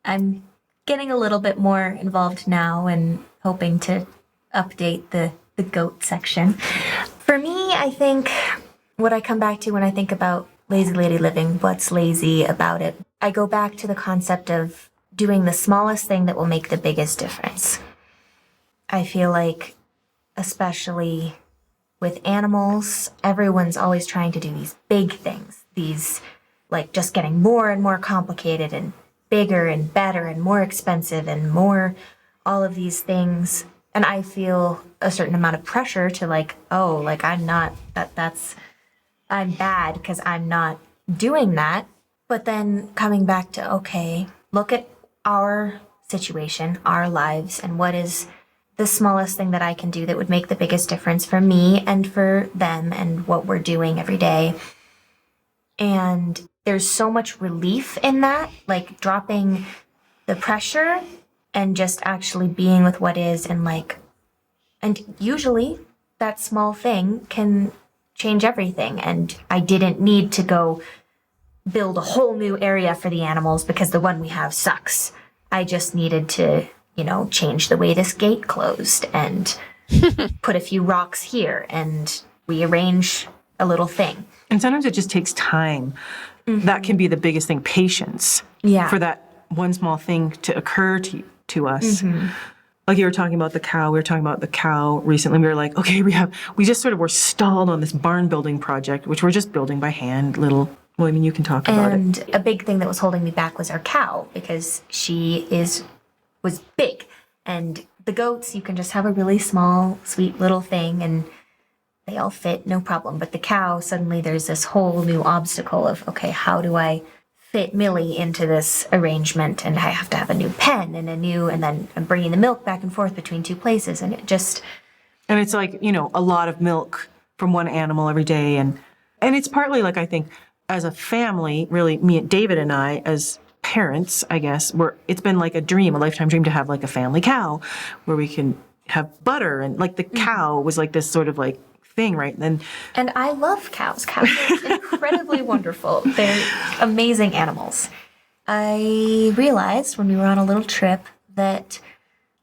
I'm getting a little bit more involved now and hoping to update the goat section. For me, I think what I come back to when I think about lazy lady living, what's lazy about it, I go back to the concept of doing the smallest thing that will make the biggest difference. I feel like, especially with animals, everyone's always trying to do these big things, these like just getting more and more complicated and bigger and better and more expensive and more all of these things. And I feel a certain amount of pressure to like, oh, like I'm bad because I'm not doing that. But then coming back to, okay, look at our situation, our lives, and what is the smallest thing that I can do that would make the biggest difference for me and for them and what we're doing every day. And there's so much relief in that, like dropping the pressure and just actually being with what is and usually that small thing can change everything. And I didn't need to go build a whole new area for the animals because the one we have sucks. I just needed to, change the way this gate closed and put a few rocks here and rearrange a little thing. And sometimes it just takes time. Mm-hmm. That can be the biggest thing, patience. Yeah. For that one small thing to occur to us. Mm-hmm. Like you were talking about the cow. We were talking about the cow recently. We were like, okay, we just sort of were stalled on this barn building project, which we're just building by hand, Well, I mean, you can talk about it. And a big thing that was holding me back was our cow, because she was big. And the goats, you can just have a really small, sweet little thing, and they all fit, no problem. But the cow, suddenly there's this whole new obstacle of, okay, how do I fit Millie into this arrangement? And I have to have a new pen and then I'm bringing the milk back and forth between two places. And it just... And it's like, a lot of milk from one animal every day. And it's partly like, I think, as a family, really, me and David and I, as parents, I guess, it's been like a lifetime dream to have like a family cow where we can have butter. And like the cow was like this sort of like thing, right? And I love cows. Cows are incredibly wonderful. They're amazing animals. I realized when we were on a little trip that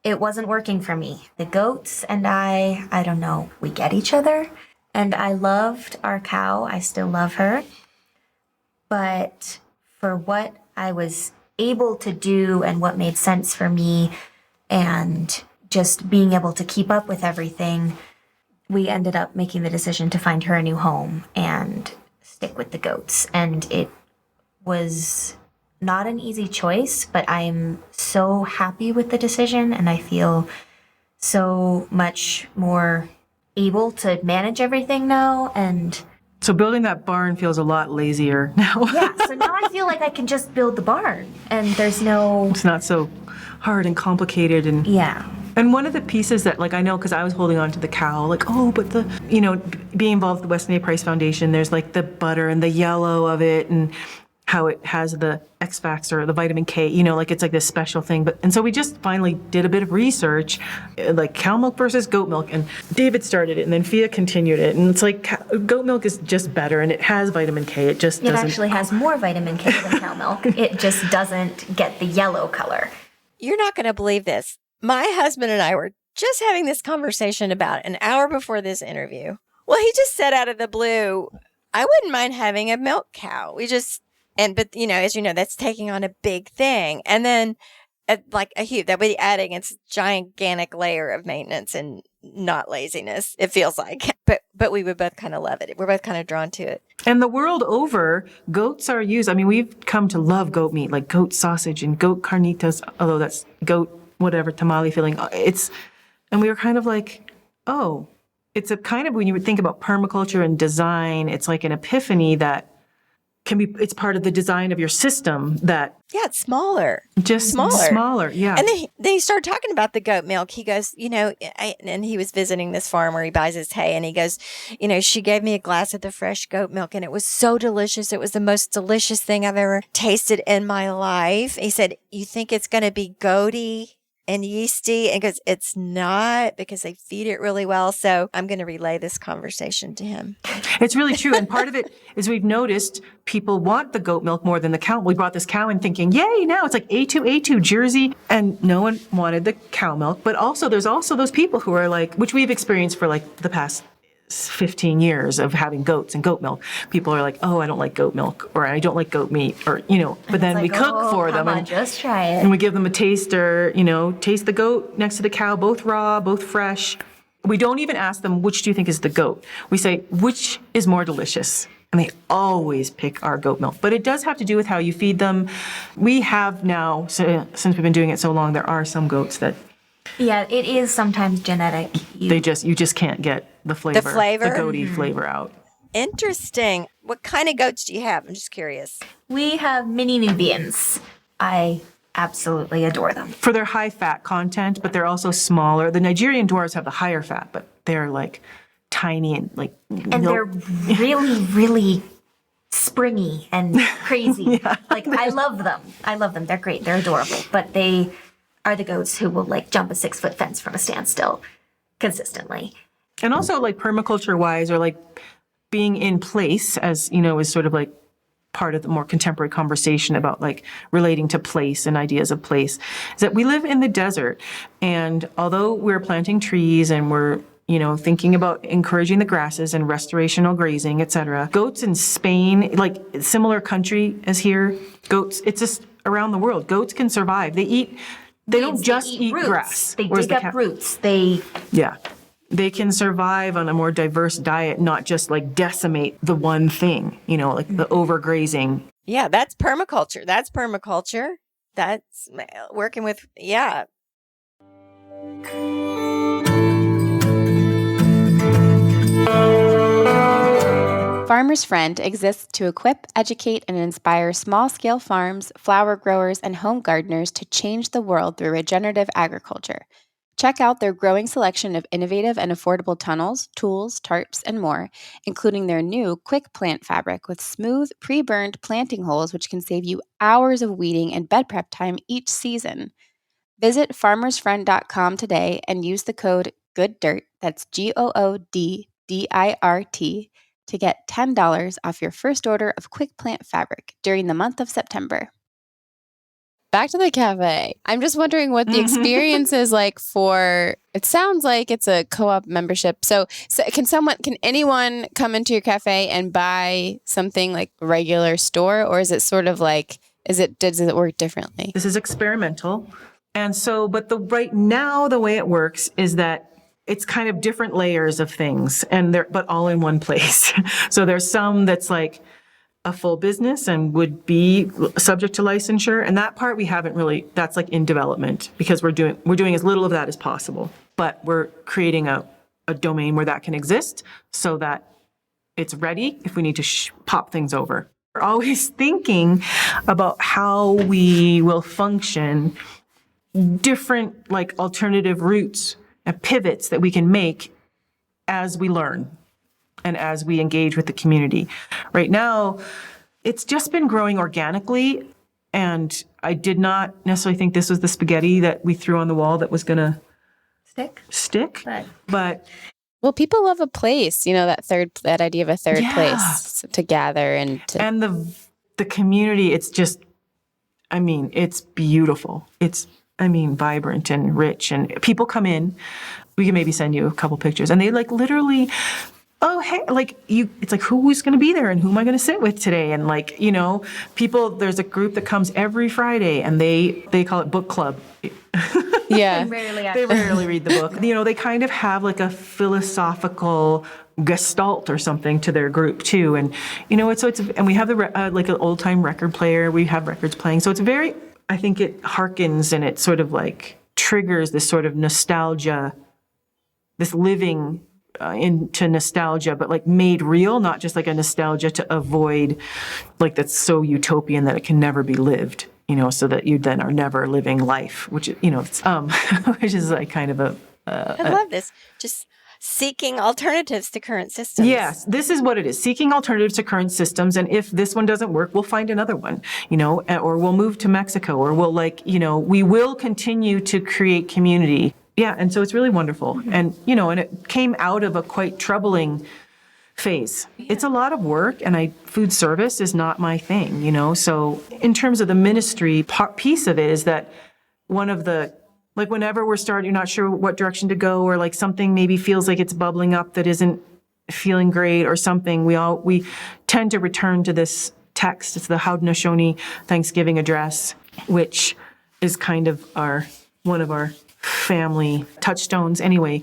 it wasn't working for me. The goats and I don't know, we get each other. And I loved our cow. I still love her. But for what I was able to do and what made sense for me and just being able to keep up with everything, we ended up making the decision to find her a new home and stick with the goats. And it was not an easy choice, but I'm so happy with the decision and I feel so much more able to manage everything now. And so building that barn feels a lot lazier now. Yeah, so now I feel like I can just build the barn and there's no... It's not so hard and complicated. And yeah. And one of the pieces that, like, I know because I was holding on to the cow, like, oh, but being involved with the Weston A. Price Foundation, there's like the butter and the yellow of it and how it has the X factor, the vitamin K, like it's like this special thing. And so we just finally did a bit of research, like cow milk versus goat milk. And David started it and then Fia continued it. And it's like goat milk is just better and it has vitamin K. It actually has more vitamin K than cow milk. It just doesn't get the yellow color. You're not going to believe this. My husband and I were just having this conversation about an hour before this interview. Well, he just said out of the blue, I wouldn't mind having a milk cow. But as you know, that's taking on a big thing. And then that would be adding its gigantic layer of maintenance and not laziness, it feels like. But we would both kind of love it. We're both kind of drawn to it. And the world over, goats are used. I mean, we've come to love goat meat, like goat sausage and goat carnitas, although that's goat whatever tamale filling. And we were kind of like, oh, it's a kind of, when you would think about permaculture and design, it's like an epiphany that it's part of the design of your system that... Yeah, it's smaller. Just smaller, yeah. And then he started talking about the goat milk. He goes, and he was visiting this farm where he buys his hay, and he goes, she gave me a glass of the fresh goat milk, and it was so delicious. It was the most delicious thing I've ever tasted in my life. He said, you think it's going to be goaty? and yeasty, and goes, it's not, because they feed it really well. So I'm going to relay this conversation to him. It's really true. And part of it is we've noticed people want the goat milk more than the cow. We brought this cow in thinking, yay, now it's like A2, Jersey. And no one wanted the cow milk. But also, there's also those people who are like, which we've experienced for like the past 15 years of having goats and goat milk. People are like, oh, I don't like goat milk, or I don't like goat meat, or, but then we cook for them. And just try it. And we give them a taster, taste the goat next to the cow, both raw, both fresh. We don't even ask them, which do you think is the goat? We say, which is more delicious? And they always pick our goat milk. But it does have to do with how you feed them. We have now, since we've been doing it so long, there are some goats that Yeah, it is sometimes genetic. you just can't get the flavor, the goaty flavor out. Interesting. What kind of goats do you have? I'm just curious. We have mini Nubians. I absolutely adore them. For their high fat content, but they're also smaller. The Nigerian dwarves have the higher fat, but they're like tiny and like. And they're really, really springy and crazy. I love them. They're great. They're adorable. But they are the goats who will like jump a 6-foot fence from a standstill consistently. And also like permaculture wise, or like being in place, as is sort of like part of the more contemporary conversation about like relating to place and ideas of place, is that we live in the desert. And although we're planting trees and we're thinking about encouraging the grasses and restorational grazing, etc. Goats in Spain, like similar country as here, goats, it's just around the world. Goats can survive. They don't just eat roots. Grass. They dig up roots. They can survive on a more diverse diet, not just like decimate the one thing, like the overgrazing. Yeah, that's permaculture. That's working with, Farmer's Friend exists to equip, educate, and inspire small-scale farms, flower growers, and home gardeners to change the world through regenerative agriculture. Check out their growing selection of innovative and affordable tunnels, tools, tarps, and more, including their new Quick Plant fabric with smooth, pre-burned planting holes which can save you hours of weeding and bed prep time each season. Visit farmersfriend.com today and use the code GOODDIRT, that's GOODDIRT, to get $10 off your first order of Quick Plant fabric during the month of September. Back to the cafe. I'm just wondering what the experience is like it sounds like it's a co-op membership. So can anyone come into your cafe and buy something like a regular store, or is it sort of like, does it work differently? This is experimental. And so, right now, the way it works is that it's kind of different layers of things, but all in one place. So there's some that's like a full business and would be subject to licensure. And that part we haven't really, that's like in development, because we're doing as little of that as possible. But we're creating a domain where that can exist so that it's ready if we need to pop things over. We're always thinking about how we will function, different like alternative routes and pivots that we can make as we learn and as we engage with the community. Right now, it's just been growing organically, and I did not necessarily think this was the spaghetti that we threw on the wall that was going to stick. But well, people love a place, that idea of a third place to gather and the community. It's just, it's beautiful. It's vibrant and rich, and people come in. We can maybe send you a couple pictures, and they like literally, oh, hey, like it's like, who's going to be there and who am I going to sit with today? And like, people, there's a group that comes every Friday and they call it book club. Yeah. They rarely read the book. They kind of have like a philosophical gestalt or something to their group too. And, and we have like an old time record player. We have records playing. So it's very, I think it harkens and it sort of like triggers this sort of nostalgia, this living into nostalgia, but like made real, not just like a nostalgia to avoid, like that's so utopian that it can never be lived, so that you then are never living life, which, it's, which is like kind of I love this. Just seeking alternatives to current systems. Yes, this is what it is. Seeking alternatives to current systems. And if this one doesn't work, we'll find another one, or we'll move to Mexico, or we'll we will continue to create community. Yeah. And so it's really wonderful. And, and it came out of a quite troubling phase. It's a lot of work, and food service is not my thing, So in terms of the ministry piece of it is that one of the, whenever you're not sure what direction to go, or something maybe feels like it's bubbling up that isn't feeling great or something, we tend to return to this text. It's the Haudenosaunee Thanksgiving address, which is kind of one of our family touchstones anyway.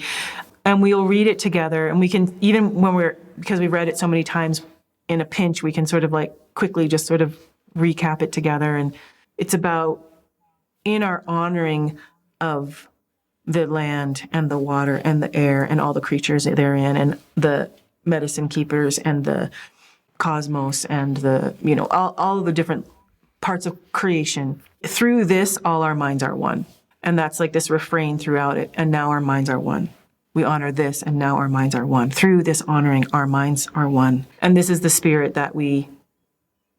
And we'll read it together, and we can, even when because we've read it so many times in a pinch, we can sort of quickly just sort of recap it together. And it's about in our honoring of the land and the water and the air and all the creatures therein, and the medicine keepers and the cosmos and the, all of the different parts of creation. Through this, all our minds are one. And that's this refrain throughout it. And now our minds are one. We honor this, and now our minds are one. Through this honoring, our minds are one. And this is the spirit that we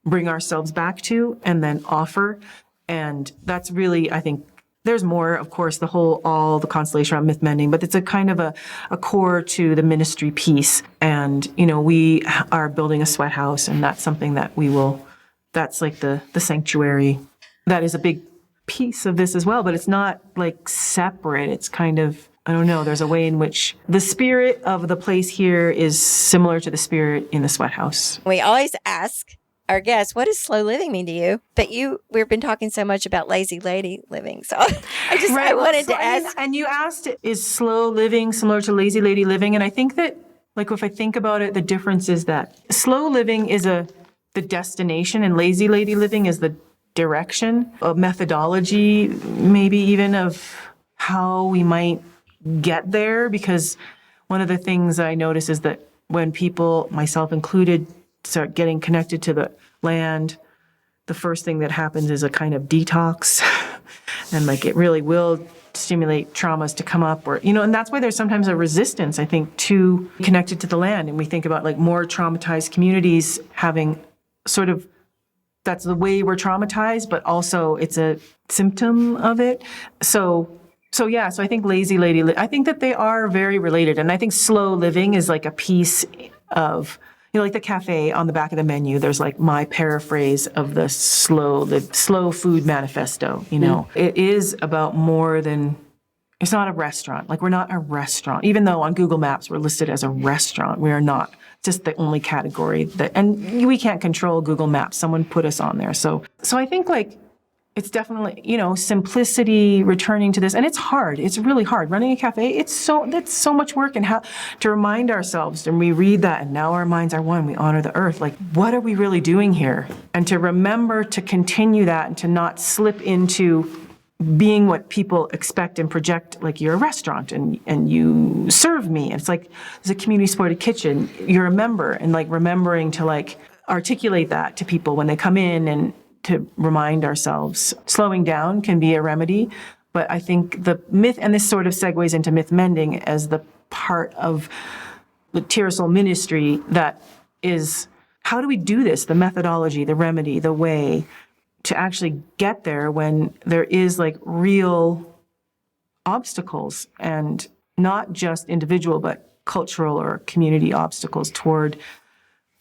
bring ourselves back to and then offer. And that's really, I think, there's more, of course, all the constellation around myth mending, but it's a kind of a core to the ministry piece. And, we are building a sweat house, and that's something that that's the sanctuary. That is a big piece of this as well, but it's not separate. It's kind of, I don't know, there's a way in which the spirit of the place here is similar to the spirit in the sweat house. We always ask our guests, what does slow living mean to you? But we've been talking so much about lazy lady living. So I wanted to ask. And you asked, is slow living similar to lazy lady living? And I think that, if I think about it, the difference is that slow living is the destination, and lazy lady living is the direction, a methodology, maybe even of how we might get there. Because one of the things I notice is that when people, myself included, start getting connected to the land, the first thing that happens is a kind of detox. And it really will stimulate traumas to come up, or, and that's why there's sometimes a resistance, I think, to connected to the land. And we think about more traumatized communities having sort of, that's the way we're traumatized, but also it's a symptom of it. So I think lazy lady, I think that they are very related. And I think slow living is a piece of, the cafe on the back of the menu, there's my paraphrase of the slow food manifesto, It is about more than, it's not a restaurant. We're not a restaurant, even though on Google Maps we're listed as a restaurant. We are not. Just the only category and we can't control Google Maps. Someone put us on there. So I think it's definitely, simplicity, returning to this. And it's hard. It's really hard. Running a cafe, that's so much work. And how to remind ourselves, and we read that, and now our minds are one, we honor the earth. What are we really doing here? And to remember to continue that, and to not slip into being what people expect and project, you're a restaurant and you serve me. And it's there's a community supported kitchen. You're a member, and remembering to articulate that to people when they come in, and to remind ourselves. Slowing down can be a remedy, but I think the myth, and this sort of segues into myth mending as the part of the Tierra Soul ministry that is, how do we do this? The methodology, the remedy, the way to actually get there when there is real obstacles, and not just individual, but cultural or community obstacles toward,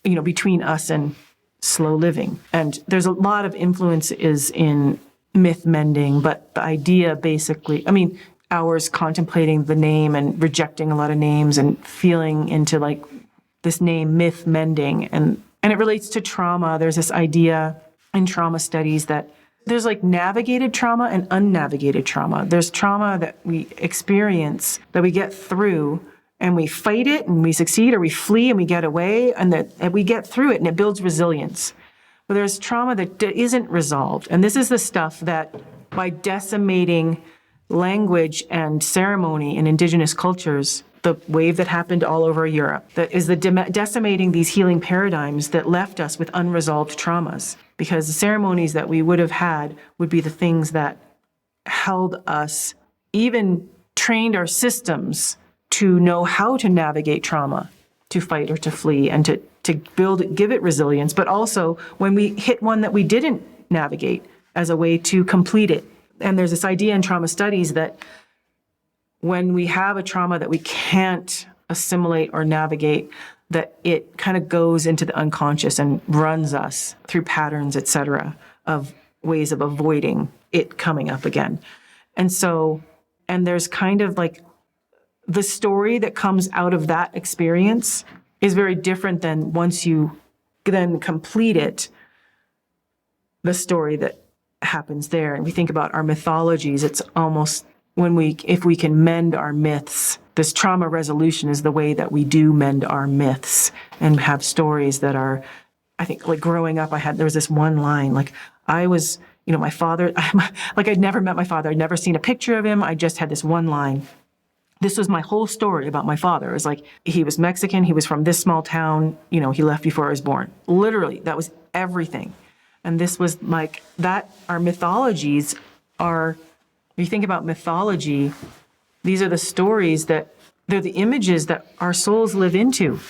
between us and slow living. And there's a lot of influences in myth mending, but the idea basically, hours contemplating the name and rejecting a lot of names and feeling into this name myth mending. And it relates to trauma. There's this idea in trauma studies that there's navigated trauma and unnavigated trauma. There's trauma that we experience, that we get through, and we fight it, and we succeed, or we flee and we get away, and we get through it, and it builds resilience. But there's trauma that isn't resolved. And this is the stuff that, by decimating language and ceremony in indigenous cultures, the wave that happened all over Europe, that is decimating these healing paradigms that left us with unresolved traumas. Because the ceremonies that we would have had would be the things that held us, even trained our systems to know how to navigate trauma, to fight or to flee, and to give it resilience, but also when we hit one that we didn't navigate, as a way to complete it. And there's this idea in trauma studies that when we have a trauma that we can't assimilate or navigate, that it kind of goes into the unconscious and runs us through patterns, et cetera, of ways of avoiding it coming up again. And there's kind of like the story that comes out of that experience is very different than once you then complete it, the story that happens there. And we think about our mythologies, it's almost if we can mend our myths, this trauma resolution is the way that we do mend our myths and have stories that are, I think, like growing up, there was this one line, like I was, my father, like I'd never met my father. I'd never seen a picture of him. I just had this one line. This was my whole story about my father. It was like, he was Mexican. He was from this small town. He left before I was born. Literally, that was everything. And this was like that. Our mythologies are, if you think about mythology, these are the stories they're the images that our souls live into.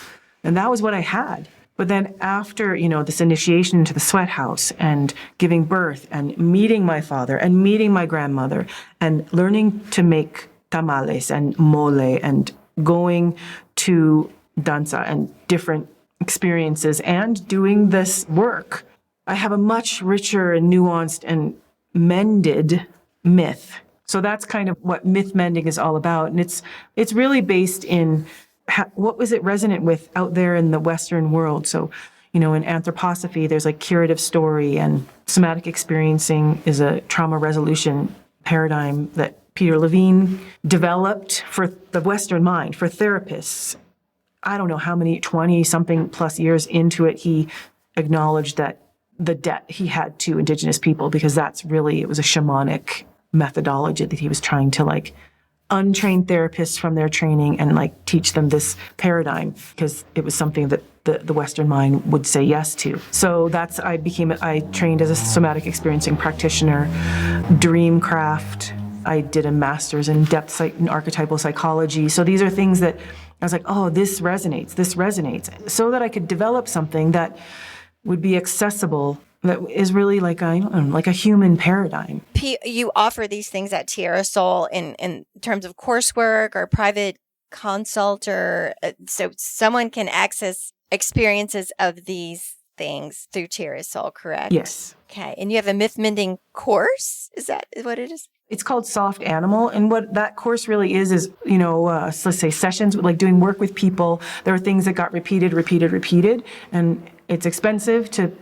And that was what I had. But then after, this initiation into the sweat house and giving birth and meeting my father and meeting my grandmother and learning to make tamales and mole and going to danza and different experiences and doing this work, I have a much richer and nuanced and mended myth. So that's kind of what myth mending is all about. And it's really based in what was it resonant with out there in the Western world. So, in anthroposophy, there's like curative story, and somatic experiencing is a trauma resolution paradigm that Peter Levine developed for the Western mind, for therapists. I don't know how many, 20-something plus years into it, he acknowledged that the debt he had to Indigenous people, because it was a shamanic methodology that he was trying to like untrain therapists from their training and like teach them this paradigm, because it was something that the Western mind would say yes to. So I trained as a somatic experiencing practitioner, dreamcraft. I did a master's in depth in archetypal psychology. So these are things that I was like, oh, this resonates, so that I could develop something that would be accessible, that is really like a human paradigm. You offer these things at Tierra Soul in terms of coursework or private consult, or so someone can access experiences of these things through Tierra Soul, correct? Yes. Okay. And you have a myth mending course? Is that what it is? It's called Soft Animal. And what that course really is, let's say sessions, like doing work with people. There are things that got repeated. And it's expensive to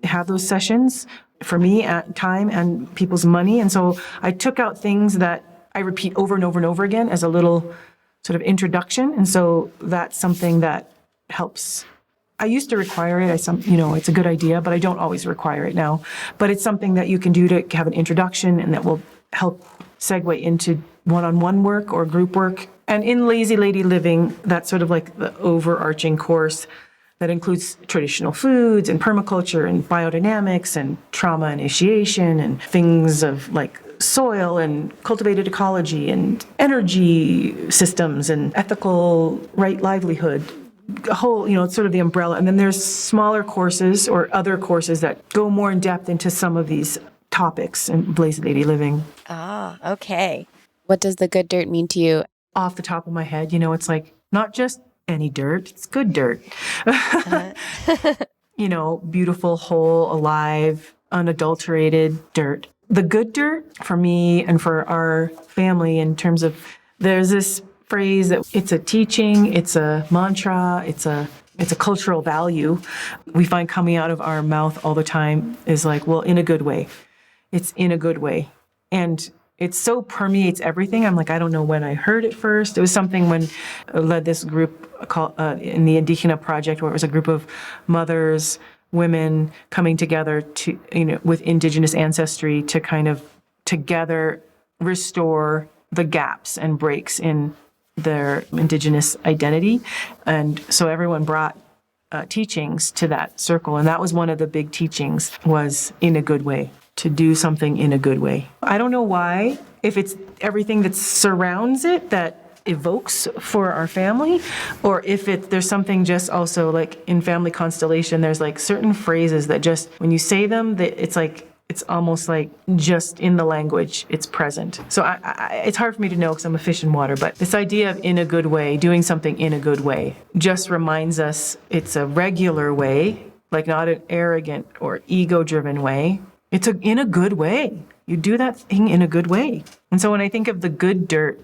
have those sessions for me at time and people's money. And so I took out things that I repeat over and over and over again as a little sort of introduction. And so that's something that helps. I used to require it. It's a good idea, but I don't always require it now. But it's something that you can do to have an introduction, and that will help segue into one-on-one work or group work. And in Lazy Lady Living, that's sort of like the overarching course that includes traditional foods and permaculture and biodynamics and trauma initiation and things of like soil and cultivated ecology and energy systems and ethical right livelihood. A whole, it's sort of the umbrella. And then there's smaller courses or other courses that go more in depth into some of these topics in Lazy Lady Living. Ah, okay. What does the good dirt mean to you? Off the top of my head, it's like not just any dirt, it's good dirt. Beautiful, whole, alive, unadulterated dirt. The good dirt for me and for our family, in terms of, there's this phrase that it's a teaching, it's a mantra, it's a cultural value we find coming out of our mouth all the time, is like, well, in a good way. It's in a good way. And it so permeates everything. I'm like, I don't know when I heard it first. It was something when I led this group called in the Indigenous Project, where it was a group of mothers, women coming together to, with indigenous ancestry to kind of together restore the gaps and breaks in their indigenous identity. And so everyone brought teachings to that circle. And that was one of the big teachings, was in a good way. To do something in a good way. I don't know why, if it's everything that surrounds it that evokes for our family, or if there's something just also like in family constellation, there's like certain phrases that just, when you say them, that it's almost like just in the language, it's present. So it's hard for me to know because I'm a fish in water, but this idea of in a good way, doing something in a good way, just reminds us it's a regular way, like not an arrogant or ego-driven way. It's in a good way. You do that thing in a good way. And so when I think of the good dirt,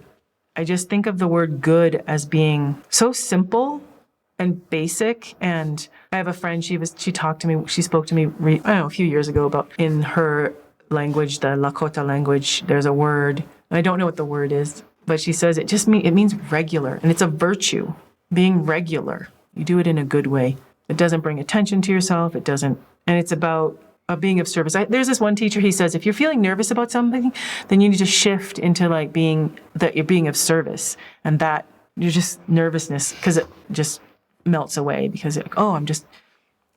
I just think of the word good as being so simple and basic. And I have a friend, she spoke to me, a few years ago about in her language, the Lakota language, there's a word, and I don't know what the word is, but she says it means regular, and it's a virtue, being regular. You do it in a good way. It doesn't bring attention to yourself. And it's about being of service. There's this one teacher, he says, if you're feeling nervous about something, then you need to shift into like you're being of service, and that you're just nervousness, because it just melts away because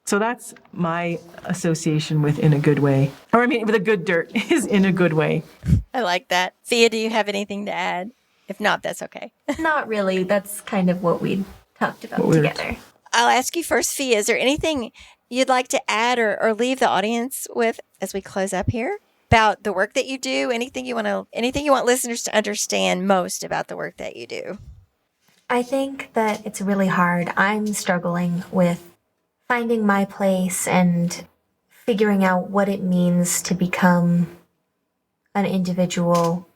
so that's my association with in a good way. Or I mean, with a good dirt is in a good way. I like that. Fia, do you have anything to add? If not, that's okay. Not really. That's kind of what we talked about together. I'll ask you first, Fia, is there anything you'd like to add or leave the audience with as we close up here about the work that you do? Anything you want listeners to understand most about the work that you do? I think that it's really hard. I'm struggling with finding my place and figuring out what it means to become an individual,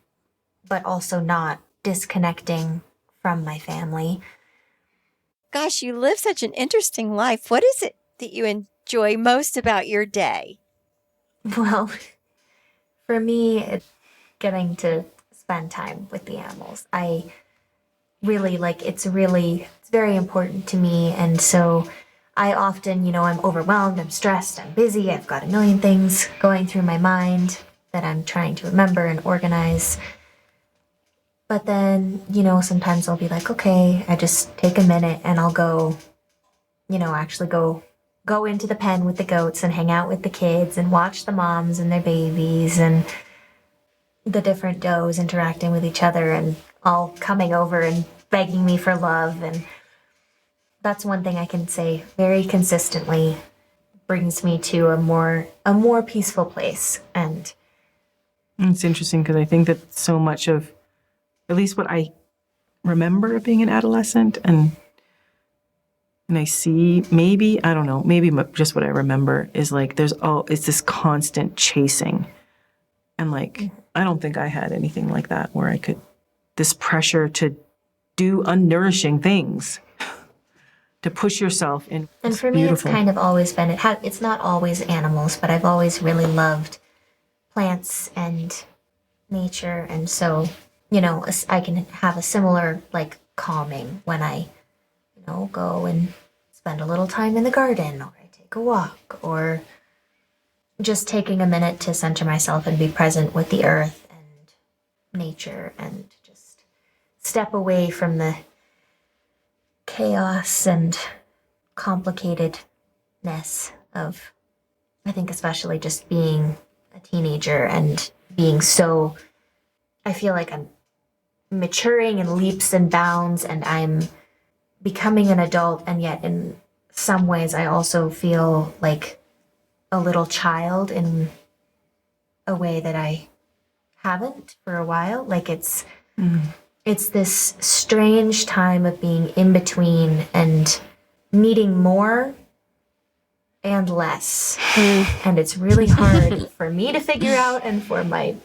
but also not disconnecting from my family. Gosh, you live such an interesting life. What is it that you enjoy most about your day? Well, for me, it's getting to spend time with the animals. I really it's very important to me. And so I often, I'm overwhelmed, I'm stressed, I'm busy, I've got a million things going through my mind that I'm trying to remember and organize. But then, sometimes I'll be like, okay, I just take a minute and I'll go, actually go into the pen with the goats and hang out with the kids and watch the moms and their babies and the different does interacting with each other and all coming over and begging me for love. And that's one thing I can say very consistently brings me to a more peaceful place. And it's interesting because I think that so much of, at least what I remember of being an adolescent, and I see, maybe just what I remember is like it's this constant chasing. And like, I don't think I had anything like that where this pressure to do unnourishing things, to push yourself in. And for me, it's kind of always been, it's not always animals, but I've always really loved plants and nature. And so, I can have a similar calming when I, go and spend a little time in the garden, or I take a walk, or just taking a minute to center myself and be present with the earth and nature, and just step away from the chaos and complicatedness of, I think, especially just being a teenager and being so, I feel like I'm maturing in leaps and bounds, and I'm becoming an adult, and yet in some ways I also feel like a little child in a way that I haven't for a while. It's this strange time of being in between and needing more and less. And it's really hard for me to figure out and for my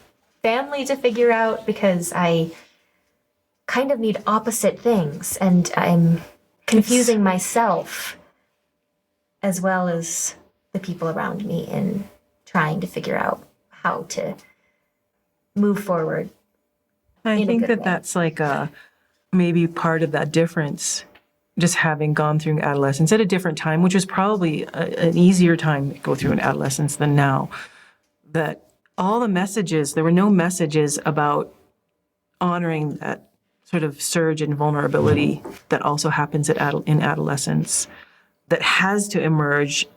family to figure out, because I kind of need opposite things, and I'm confusing myself as well as the people around me in trying to figure out how to move forward. I think that's maybe part of that difference, just having gone through adolescence at a different time, which was probably an easier time to go through in adolescence than now, that all the messages, there were no messages about honoring that sort of surge in vulnerability that also happens in adolescence, that has to emerge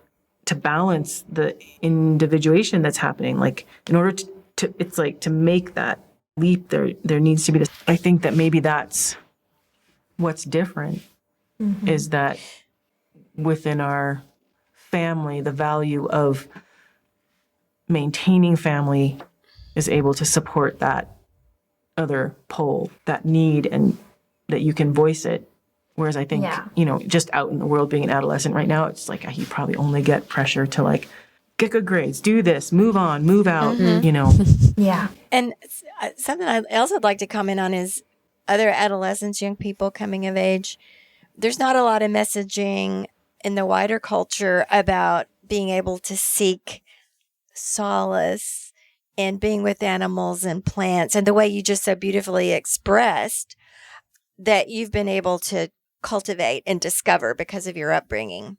to balance the individuation that's happening. In order to make that leap, there needs to be this. I think that maybe that's what's different is that within our family, the value of maintaining family is able to support that other pole, that need, and that you can voice it. Whereas I think, just out in the world being an adolescent right now, it's like you probably only get pressure to like, get good grades, do this, move on, move out, Yeah. And something else I'd like to comment on is other adolescents, young people coming of age. There's not a lot of messaging in the wider culture about being able to seek solace in being with animals and plants, and the way you just so beautifully expressed that you've been able to cultivate and discover because of your upbringing.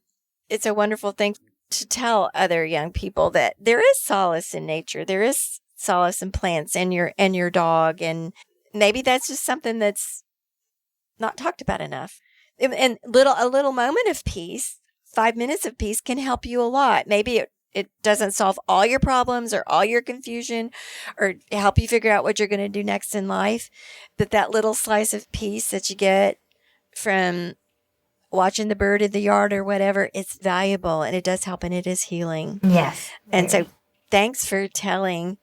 It's a wonderful thing to tell other young people that there is solace in nature. There is solace in plants and your dog. And maybe that's just something that's not talked about enough. And a little moment of peace, 5 minutes of peace can help you a lot. Maybe it doesn't solve all your problems or all your confusion or help you figure out what you're going to do next in life. But that little slice of peace that you get from watching the bird in the yard or whatever, it's valuable and it does help and it is healing. Yes. And so thanks for telling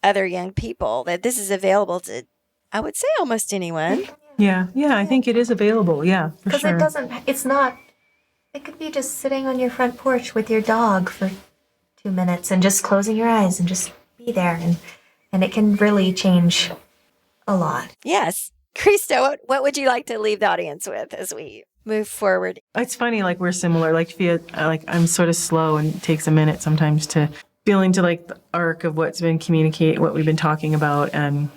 other young people that this is available to, I would say, almost anyone. Yeah, I think it is available. Yeah, for sure. Because it could be just sitting on your front porch with your dog for 2 minutes and just closing your eyes and just be there. And it can really change a lot. Yes. Krista, what would you like to leave the audience with as we move forward? It's funny, like we're similar. Like Fia, I'm sort of slow and it takes a minute sometimes to feel into like the arc of what's been communicated, what we've been talking about, and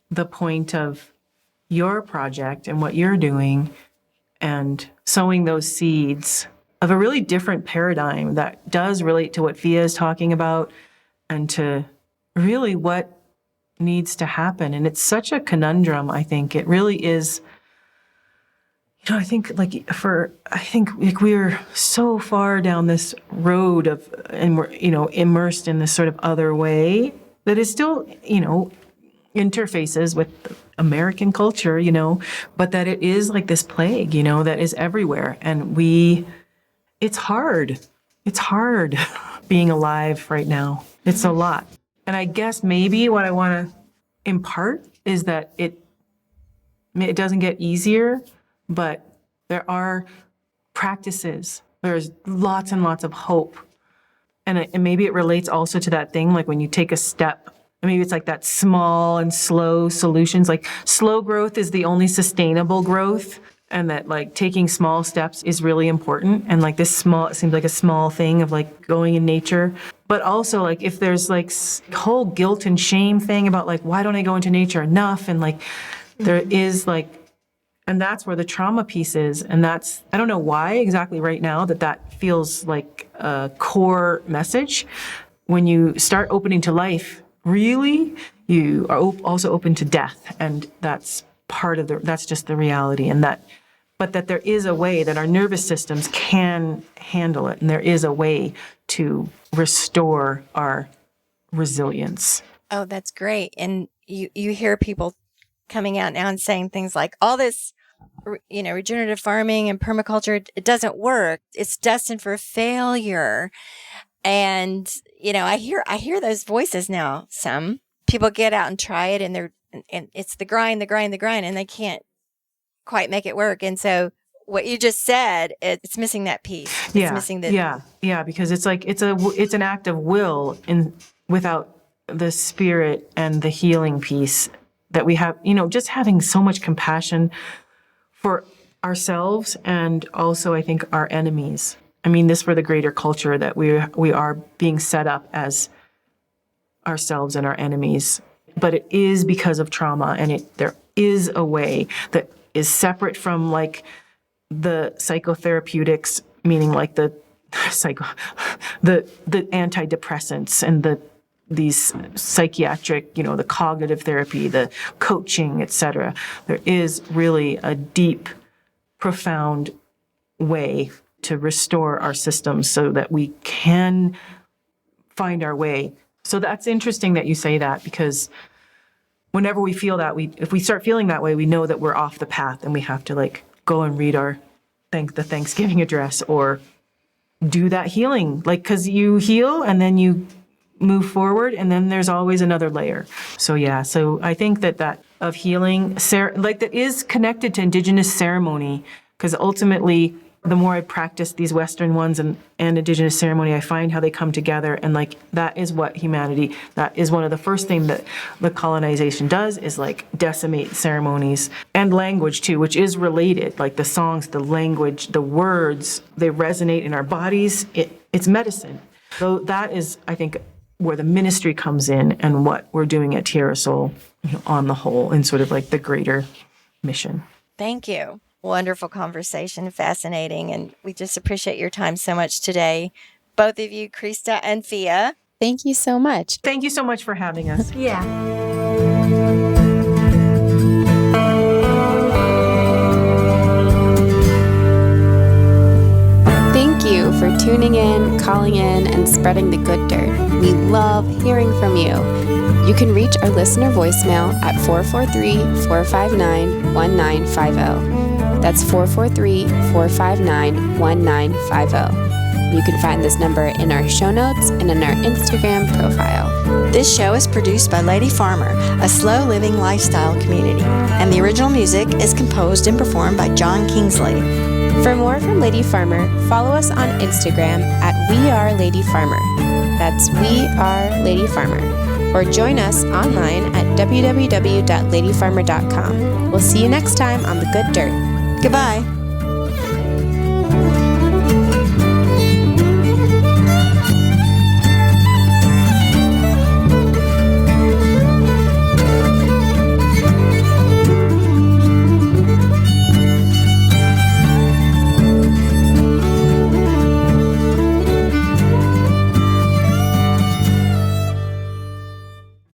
the point of your project and what you're doing, and sowing those seeds of a really different paradigm that does relate to what Fia is talking about and to really what needs to happen. And it's such a conundrum, I think. It really is. I think we're so far down this road and we're, immersed in this sort of other way that is still, interfaces with American culture, but that it is like this plague, that is everywhere. And it's hard. It's hard being alive right now. It's a lot. And I guess maybe what I want to impart is that it doesn't get easier, but there are practices. There's lots and lots of hope. And maybe it relates also to that thing, like when you take a step, maybe it's like that small and slow solutions, like slow growth is the only sustainable growth. And that like taking small steps is really important. And like it seems like a small thing of like going in nature. But also like if there's like whole guilt and shame thing about like, why don't I go into nature enough? And like there is like, and that's where the trauma piece is. And I don't know why exactly right now that feels like a core message. When you start opening to life, really, you are also open to death. And that's that's just the reality. But that there is a way that our nervous systems can handle it. And there is a way to restore our resilience. Oh, that's great. And you hear people coming out now and saying things like all this, regenerative farming and permaculture, it doesn't work. It's destined for failure. And, I hear those voices now. Some people get out and try it and it's the grind, and they can't quite make it work. And so what you just said, it's missing that piece. It's missing the because it's like it's an act of will without the spirit and the healing piece that we have, just having so much compassion for ourselves and also I think our enemies. I mean, this for the greater culture that we are being set up as ourselves and our enemies. But it is because of trauma, and there is a way that is separate from like the psychotherapeutics, meaning like the antidepressants and these psychiatric, the cognitive therapy, the coaching, etc. There is really a deep, profound way to restore our systems so that we can find our way. So that's interesting that you say that, because whenever we feel that, if we start feeling that way, we know that we're off the path and we have to like go and read the Thanksgiving address or do that healing. Like, cause you heal and then you move forward and then there's always another layer. So yeah, so I think that of healing, that is connected to indigenous ceremony, because ultimately the more I practice these Western ones and indigenous ceremony, I find how they come together. And like, that is what humanity, that is one of the first things that the colonization does, is like decimate ceremonies and language too, which is related. Like the songs, the language, the words, they resonate in our bodies. It's medicine. So that is, I think, where the ministry comes in and what we're doing at Tierra Soul, on the whole, and sort of like the greater mission. Thank you. Wonderful conversation, fascinating, and we just appreciate your time so much today. Both of you, Krista and Fia. Thank you so much. Thank you so much for having us. Yeah. Thank you for tuning in, calling in, and spreading the good dirt. We love hearing from you. You can reach our listener voicemail at 443-459-1950. That's 443-459-1950. You can find this number in our show notes and in our Instagram profile. This show is produced by Lady Farmer, a slow living lifestyle community, and the original music is composed and performed by John Kingsley. For more from Lady Farmer, follow us on Instagram at WeAreLadyFarmer. That's WeAreLadyFarmer. Or join us online at www.ladyfarmer.com. We'll see you next time on The Good Dirt. Goodbye.